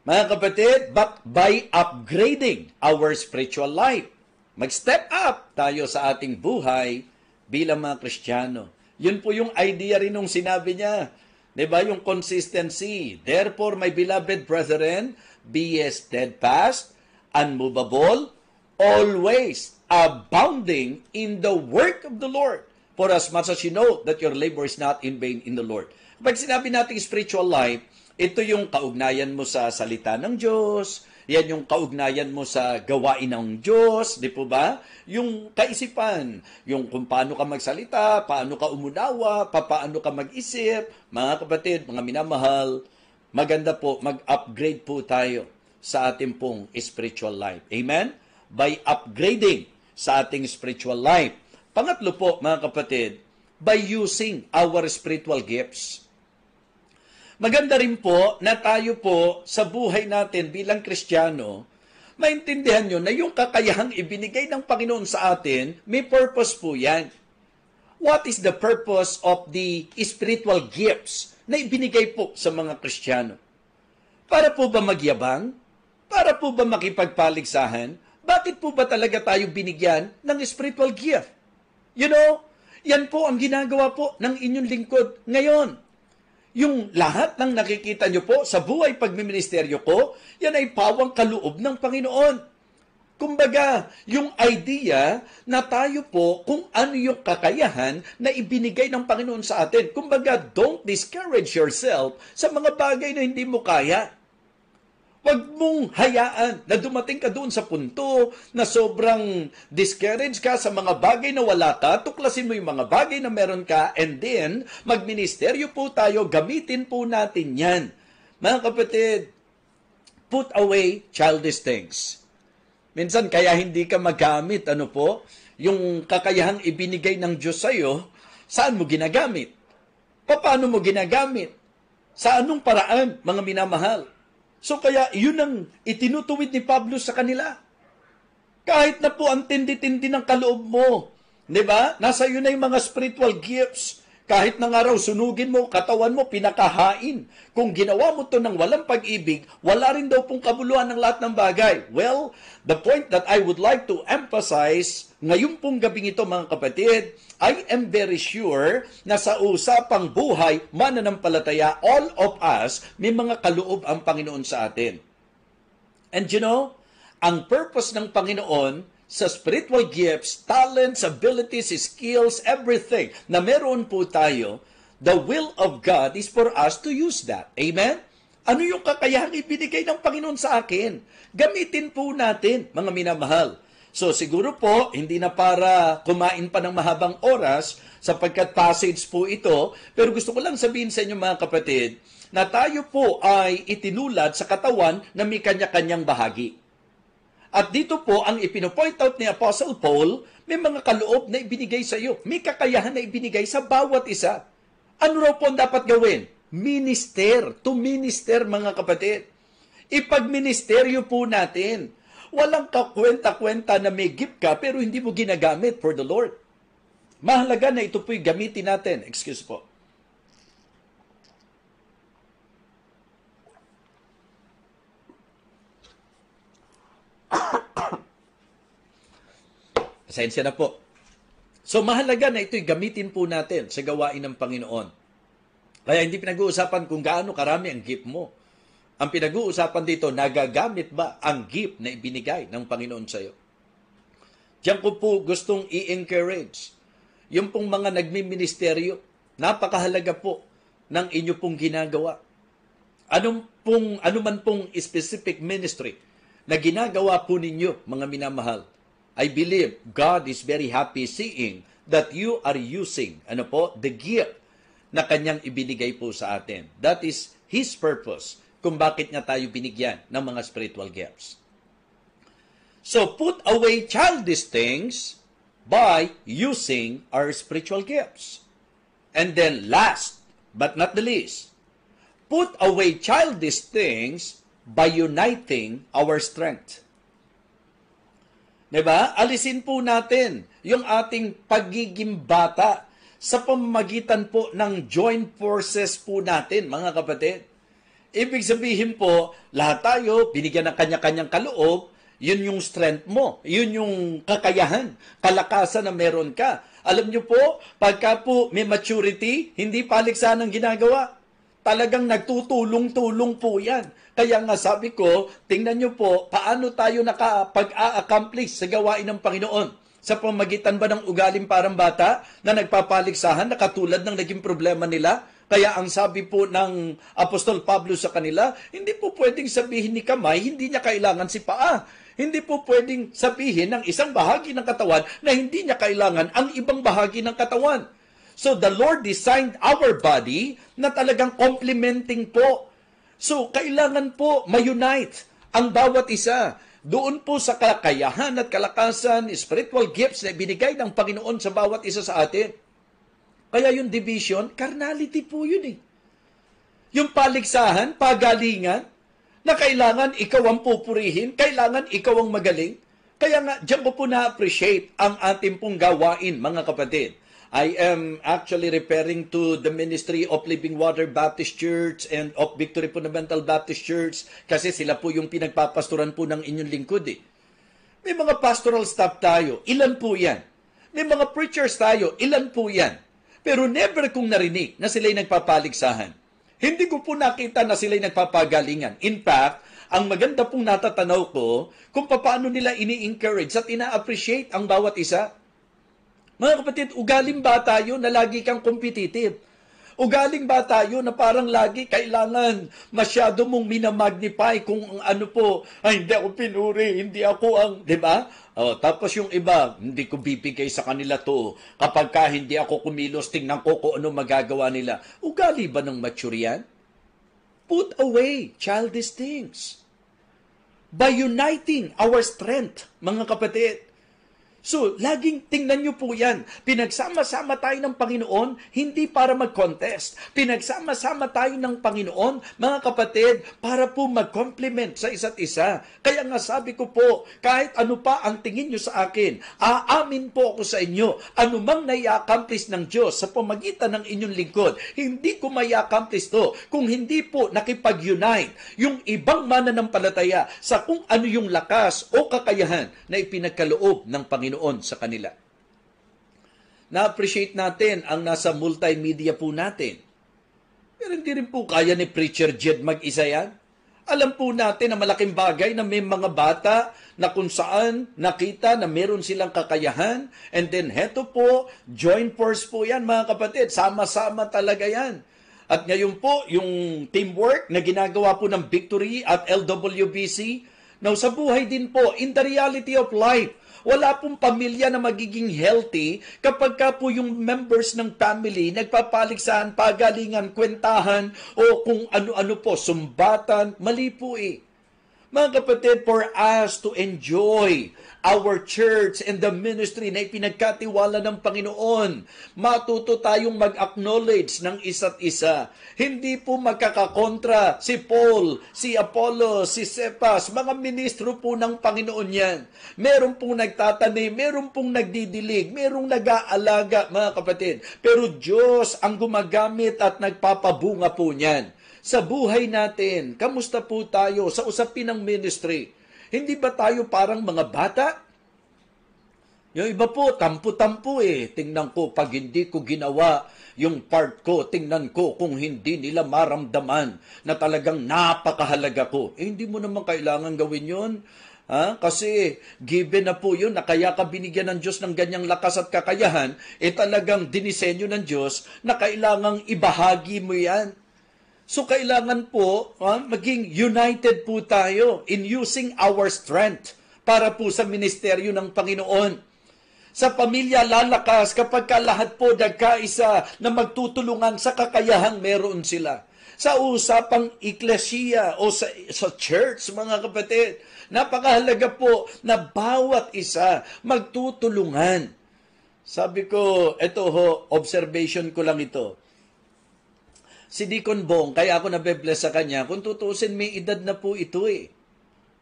Mga kapatid, but by upgrading our spiritual life. Mag-step up tayo sa ating buhay bilang mga Kristiyano. Yun po yung idea rin nung sinabi niya. Diba? Yung consistency. Therefore, my beloved brethren, be steadfast, unmovable, always abounding in the work of the Lord, for as much as you know that your labor is not in vain in the Lord. Pag sinabi natin spiritual life, ito yung kaugnayan mo sa salita ng Diyos, yan yung kaugnayan mo sa gawain ng Diyos, di po ba? Yung kaisipan, yung kung paano ka magsalita, paano ka umunawa, paano ka mag-isip. Mga kapatid, mga minamahal, maganda po, mag-upgrade po tayo sa ating pong spiritual life. Amen? By upgrading sa ating spiritual life. Pangatlo po, mga kapatid, by using our spiritual gifts. Maganda rin po na tayo po sa buhay natin bilang Kristiyano, maintindihan nyo na yung kakayahang ibinigay ng Panginoon sa atin, may purpose po yan. What is the purpose of the spiritual gifts na ibinigay po sa mga Kristiyano? Para po ba magyabang? Para po ba makipagpaligsahan? Bakit po ba talaga tayo binigyan ng spiritual gift? You know, yan po ang ginagawa po ng inyong lingkod ngayon. Yung lahat ng nakikita nyo po sa buhay pagmiministeryo ko, yan ay pawang kaloob ng Panginoon. Kumbaga, yung idea na tayo po kung ano yung kakayahan na ibinigay ng Panginoon sa atin. Kumbaga, don't discourage yourself sa mga bagay na hindi mo kaya. Huwag mong hayaan na dumating ka doon sa punto na sobrang discouraged ka sa mga bagay na wala ka, tuklasin mo yung mga bagay na meron ka, and then, magministeryo po tayo, gamitin po natin yan. Mga kapatid, put away childish things. Minsan, kaya hindi ka magamit, yung kakayahang ibinigay ng Diyos sa'yo, saan mo ginagamit? Paano mo ginagamit? Sa anong paraan, mga minamahal? So kaya yun ang itinutuwid ni Pablo sa kanila. Kahit na po ang tindi-tindi ng kaloob mo, di ba? Nasa iyo na yung mga spiritual gifts. Kahit na nga raw sunugin mo, katawan mo, pinakahain. Kung ginawa mo to ng walang pag-ibig, wala rin daw pong kabuluhan ng lahat ng bagay. Well, the point that I would like to emphasize ngayon pong gabing ito, mga kapatid, I am very sure na sa usapang buhay, mananampalataya, all of us, may mga kaloob ang Panginoon sa atin. And you know, ang purpose ng Panginoon sa spiritual gifts, talents, abilities, skills, everything na meron po tayo, the will of God is for us to use that. Amen? Ano yung kakayahang ibinigay ng Panginoon sa akin? Gamitin po natin, mga minamahal. So siguro po, hindi na para kumain pa ng mahabang oras sapagkat passage po ito, pero gusto ko lang sabihin sa inyo, mga kapatid, na tayo po ay itinulad sa katawan na may kanya-kanyang bahagi. At dito po, ang ipinopoint out ni Apostle Paul, may mga kaloob na ibinigay sa iyo. May kakayahan na ibinigay sa bawat isa. Ano raw po ang dapat gawin? Minister. To minister, mga kapatid. Ipagministeryo po natin. Walang kakwenta-kwenta na may gift ka, pero hindi mo ginagamit for the Lord. Mahalaga na ito po'y gamitin natin. Excuse po. Pasensya na po. So, mahalaga na ito'y gamitin po natin sa gawain ng Panginoon. Kaya hindi pinag-uusapan kung gaano karami ang gift mo. Ang pinag-uusapan dito, nagagamit ba ang gift na ibinigay ng Panginoon sa iyo? Diyan ko po gustong i-encourage yung pong mga nagmi-ministeryo. Napakahalaga po ng inyo pong ginagawa. Ano man pong specific ministry na ginagawa po ninyo, mga minamahal, I believe God is very happy seeing that you are using the gift na kanyang ibinigay po sa atin. That is His purpose kung bakit nga tayo binigyan ng mga spiritual gifts. So, put away childish things by using our spiritual gifts. And then last, but not the least, put away childish things by uniting our strength. Diba? Alisin po natin yung ating pagiging bata sa pamamagitan po ng joint forces po natin, mga kapatid. Ibig sabihin po, lahat tayo binigyan ng kanya-kanyang kaloob, yun yung strength mo, yun yung kakayahan, kalakasan na meron ka. Alam nyo po, pagka po may maturity, hindi paliksahan ang ginagawa. Talagang nagtutulong-tulong po yan. Kaya nga sabi ko, tingnan nyo po, paano tayo nakapag-a-accomplish sa gawain ng Panginoon? Sa pamagitan ba ng ugaling parang bata na nagpapaliksahan na katulad ng naging problema nila? Kaya ang sabi po ng Apostol Pablo sa kanila, hindi po pwedeng sabihin ni kamay, hindi niya kailangan si paa. Hindi po pwedeng sabihin ng isang bahagi ng katawan na hindi niya kailangan ang ibang bahagi ng katawan. So the Lord designed our body na talagang complementing po. So kailangan po ma-unite ang bawat isa. Doon po sa kakayahan at kalakasan, spiritual gifts na binigay ng Panginoon sa bawat isa sa atin. Kaya yung division, carnality po yun eh. Yung paligsahan, pagalingan, na kailangan ikaw ang pupurihin, kailangan ikaw ang magaling. Kaya nga, diyan ko po na-appreciate ang ating pong gawain, mga kapatid. I am actually referring to the Ministry of Living Water Baptist Church and of Victory Fundamental Baptist Church kasi sila po yung pinagpapastoran po ng inyong lingkod eh. May mga pastoral staff tayo, ilan po yan? May mga preachers tayo, ilan po yan? Pero never kong narinig na sila'y nagpapaligsahan. Hindi ko po nakita na sila'y nagpapagalingan. In fact, ang maganda pong natatanaw ko kung paano nila ini-encourage at ina-appreciate ang bawat isa. Mga kapatid, ugaling ba tayo na lagi kang competitive? Ugaling ba tayo na parang lagi kailangan masyado mong minamagnify kung ano po, ay hindi ako pinuri, hindi ako ang, di ba? Tapos yung iba, hindi ko bibigay sa kanila to. Kapag ka hindi ako kumilos, tingnan ko kung ano magagawa nila. Ugali ba ng mature yan? Put away childish things. By uniting our strength, mga kapatid. So, laging tingnan nyo po yan. Pinagsama-sama tayo ng Panginoon, hindi para mag-contest. Pinagsama-sama tayo ng Panginoon, mga kapatid, para po mag-complement sa isa't isa. Kaya nga sabi ko po, kahit ano pa ang tingin nyo sa akin, aamin po ako sa inyo, anumang nai-accomplish ng Diyos sa pamagitan ng inyong lingkod, hindi ko mai-accomplish to kung hindi po nakipag-unite yung ibang mananampalataya sa kung ano yung lakas o kakayahan na ipinagkaloob ng Panginoon sa kanila. Na-appreciate natin ang nasa multimedia po natin. Pero hindi rin po kaya ni Preacher Jed mag-isa yan. Alam po natin na malaking bagay na may mga bata na kung saan nakita na meron silang kakayahan. And then heto po, joint force po yan mga kapatid. Sama-sama talaga yan. At ngayon po, yung teamwork na ginagawa po ng Victory at LWBC, Now, sa buhay din po, in the reality of life, wala pong pamilya na magiging healthy kapag ka po yung members ng family nagpapaligsahan, pagalingan, kwentahan, o kung ano-ano po, sumbatan. Mali po eh. Mga kapatid, for us to enjoy our church and the ministry na ipinagkatiwala ng Panginoon, matuto tayong mag-acknowledge ng isa't isa. Hindi po magkakakontra si Paul, si Apollos, si Cephas, mga ministro po ng Panginoon yan. Meron pong nagtatanim, meron pong nagdidilig, merong nag-aalaga, mga kapatid. Pero Diyos ang gumagamit at nagpapabunga po niyan. Sa buhay natin, kamusta po tayo sa usapin ng ministry? Hindi ba tayo parang mga bata? Yung iba po, tampo-tampo eh. Tingnan ko, pag hindi ko ginawa yung part ko, tingnan ko kung hindi nila maramdaman na talagang napakahalaga ko. Hindi mo naman kailangan gawin yun. Kasi given na po yun na kaya ka binigyan ng Diyos ng ganyang lakas at kakayahan, talagang dinisenyo ng Diyos na kailangang ibahagi mo yan. So, kailangan po maging united po tayo in using our strength para po sa ministeryo ng Panginoon. Sa pamilya, lalakas kapag ka lahat po nagkaisa na magtutulungan sa kakayahang meron sila. Sa usapang eklesiya o sa church, mga kapatid, napakahalaga po na bawat isa magtutulungan. Sabi ko, observation ko lang ito. Si Deacon Bong, kaya ako nabe-bless sa kanya, kung tutusin, may edad na po ito eh.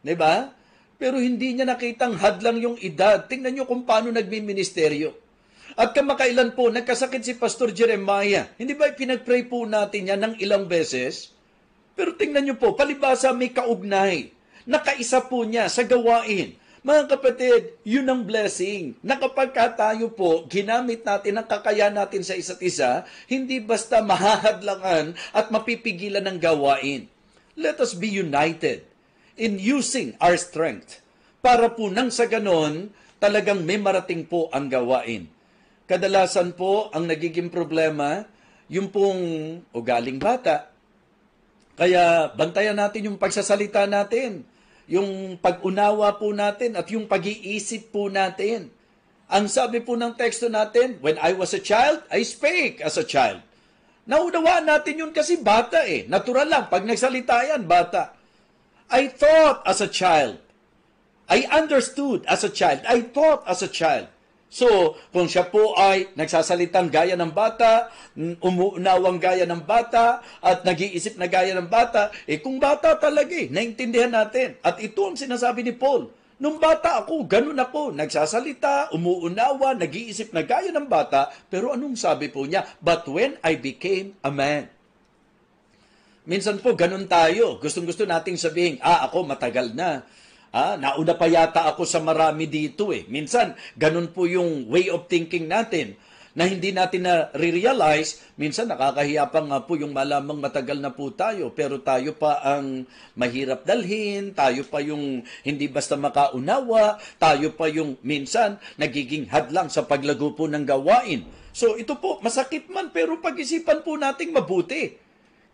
Diba? Pero hindi niya nakitang hadlang yung edad. Tingnan niyo kung paano nagmi-ministeryo. At kamakailan po, nagkasakit si Pastor Jeremiah. Hindi ba pinag-pray po natin yan ng ilang beses? Pero tingnan niyo po, palibasa may kaugnay. Nakaisa po niya sa gawain. Mga kapatid, yun ang blessing. Na kapag tayo po, ginamit natin ang kakayahan natin sa isa't isa, hindi basta mahahadlangan at mapipigilan ng gawain. Let us be united in using our strength para po nang sa ganon, talagang may marating po ang gawain. Kadalasan po, ang nagiging problema, yung pong ugaling bata. Kaya bantayan natin yung pagsasalita natin, yung pag-unawa po natin at yung pag-iisip po natin. Ang sabi po ng teksto natin, when I was a child, I spake as a child. Naunawaan natin yun kasi bata eh. Natural lang, pag nagsalita yan, bata. I thought as a child. I understood as a child. I thought as a child. So, kung siya po ay nagsasalitang gaya ng bata, umuunawang gaya ng bata, at nag-iisip na gaya ng bata, kung bata talaga naintindihan natin. At ito ang sinasabi ni Paul. Nung bata ako, ganun ako, nagsasalita, umuunawa, nag-iisip na gaya ng bata, pero anong sabi po niya? But when I became a man. Minsan po, ganun tayo. Gustong-gusto nating sabihin, ako matagal na. Nauna pa yata ako sa marami dito eh. Minsan, ganun po yung way of thinking natin na hindi natin na-realize. Minsan, nakakahiya pa nga po yung malamang matagal na po tayo. Pero tayo pa ang mahirap dalhin. Tayo pa yung hindi basta makaunawa. Tayo pa yung minsan nagiging hadlang sa paglago po ng gawain. So, ito po, masakit man pero pag-isipan po nating mabuti.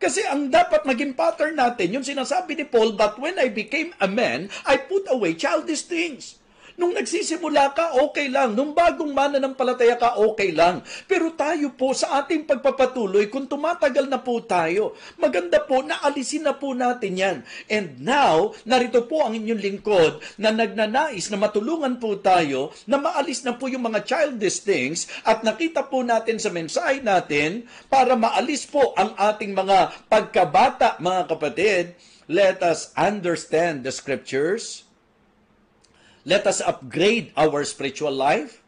Kasi ang dapat maging pattern natin, yung sinasabi ni Paul, but when I became a man, I put away childish things. Nung nagsisimula ka, okay lang. Nung bagong mananampalataya ka, okay lang. Pero tayo po sa ating pagpapatuloy, kung tumatagal na po tayo, maganda po na alisin na po natin yan. And now, narito po ang inyong lingkod na nagnanais na matulungan po tayo na maalis na po yung mga childish things at nakita po natin sa mensahe natin para maalis po ang ating mga pagkabata, mga kapatid. Let us understand the scriptures. Let us upgrade our spiritual life.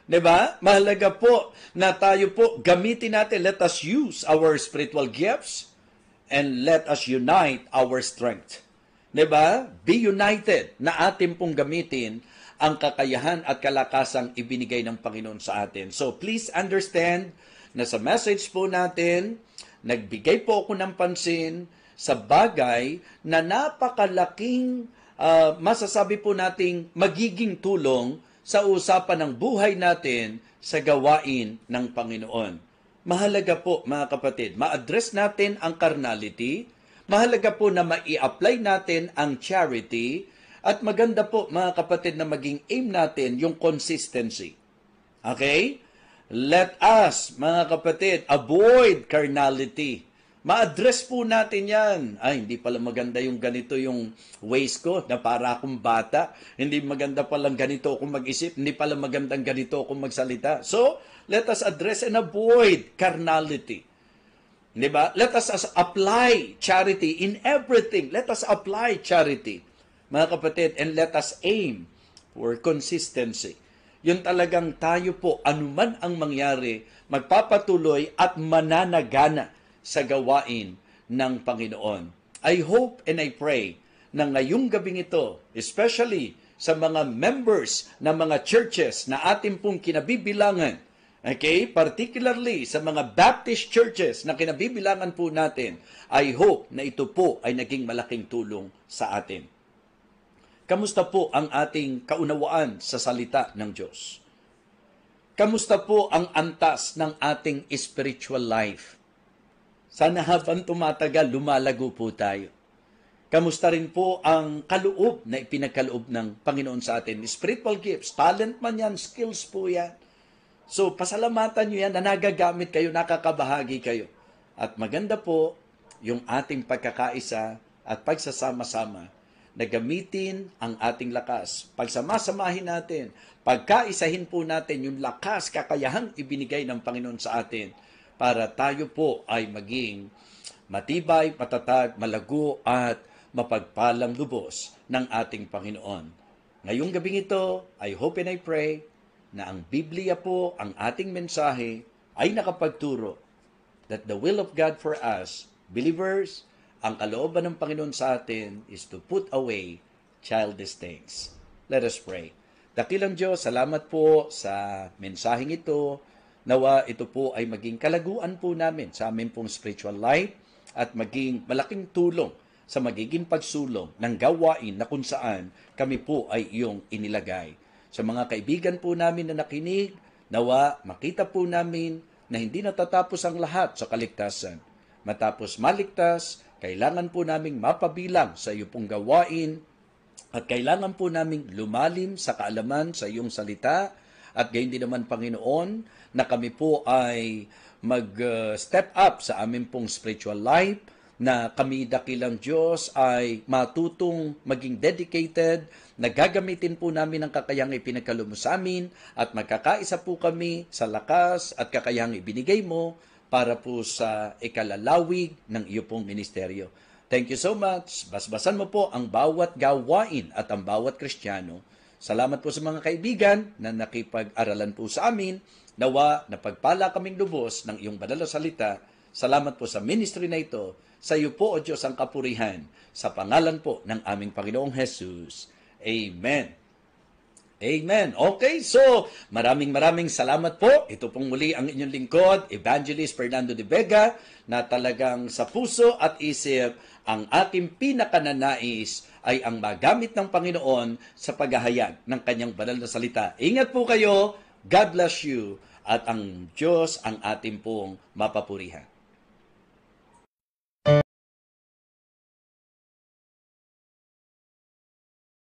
Diba? Mahalaga po na tayo po gamitin natin. Let us use our spiritual gifts and let us unite our strength. Diba? Be united na atin pong gamitin ang kakayahan at kalakasang ibinigay ng Panginoon sa atin. So please understand na sa message po natin, nagbigay po ako ng pansin sa bagay na napakalaking masasabi po nating magiging tulong sa usapan ng buhay natin sa gawain ng Panginoon. Mahalaga po, mga kapatid, ma-address natin ang carnality. Mahalaga po na ma-i-apply natin ang charity. At maganda po mga kapatid na maging aim natin yung consistency. Okay? Let us, mga kapatid, avoid carnality. Ma-address po natin yan. Ay, hindi pala maganda yung ganito yung ways ko na para akong bata. Hindi maganda palang ganito akong mag-isip. Hindi pala magandang ganito akong magsalita. So, let us address and avoid carnality. Di ba? Let us apply charity in everything. Let us apply charity, mga kapatid, and let us aim for consistency. Yun talagang tayo po, anuman ang mangyari, magpapatuloy at mananagana sa gawain ng Panginoon. I hope and I pray na ngayong gabing ito, especially sa mga members ng mga churches na ating pong kinabibilangan, okay, particularly sa mga Baptist churches na kinabibilangan po natin, I hope na ito po ay naging malaking tulong sa atin. Kamusta po ang ating kaunawaan sa salita ng Diyos? Kamusta po ang antas ng ating spiritual life? Sana habang tumatagal, lumalago po tayo. Kamusta rin po ang kaloob na ipinagkaloob ng Panginoon sa atin? Spiritual gifts, talent man yan, skills po yan. So, pasalamatan nyo yan na nagagamit kayo, nakakabahagi kayo. At maganda po yung ating pagkakaisa at pagsasama-sama na gamitin ang ating lakas. Pagsamasamahin natin, pagkaisahin po natin yung lakas, kakayahang ibinigay ng Panginoon sa atin para tayo po ay maging matibay, matatag, malago at mapagpalang lubos ng ating Panginoon. Ngayong gabing ito, I hope and I pray na ang Biblia po, ang ating mensahe ay nakapagturo that the will of God for us, believers, ang kalooban ng Panginoon sa atin is to put away childish things. Let us pray. Dakilang Diyos, salamat po sa mensaheng ito. Nawa ito po ay maging kalaguan po namin sa aming pong spiritual life at maging malaking tulong sa magiging pagsulong ng gawain na kung saan kami po ay iyong inilagay. Sa mga kaibigan po namin na nakinig, nawa makita po namin na hindi natatapos ang lahat sa kaligtasan. Matapos maligtas, kailangan po naming mapabilang sa iyo pong gawain at kailangan po naming lumalim sa kaalaman sa iyong salita at gayon din naman, Panginoon, na kami po ay mag-step up sa aming pong spiritual life, na kami dakilang Diyos ay matutong maging dedicated, na gagamitin po namin ang kakayahang ipinagkaloob mo sa amin at magkakaisa po kami sa lakas at kakayahang ibinigay mo para po sa ikalalawig ng iyo pong ministeryo. Thank you so much. Basbasan mo po ang bawat gawain at ang bawat Kristiyano. Salamat po sa mga kaibigan na nakipag-aralan po sa amin. Nawa na pagpala kaming lubos ng iyong banal na salita. Salamat po sa ministry na ito. Sa iyo po, O Diyos, ang kapurihan. Sa pangalan po ng aming Panginoong Jesus. Amen. Amen. Okay, so maraming salamat po. Ito pong muli ang inyong lingkod, Evangelist Fernando de Vega, na talagang sa puso at isip ang aking pinakananais ay ang magamit ng Panginoon sa paghahayag ng kanyang banal na salita. Ingat po kayo, God bless you, at ang Diyos ang ating pong mapapurihan.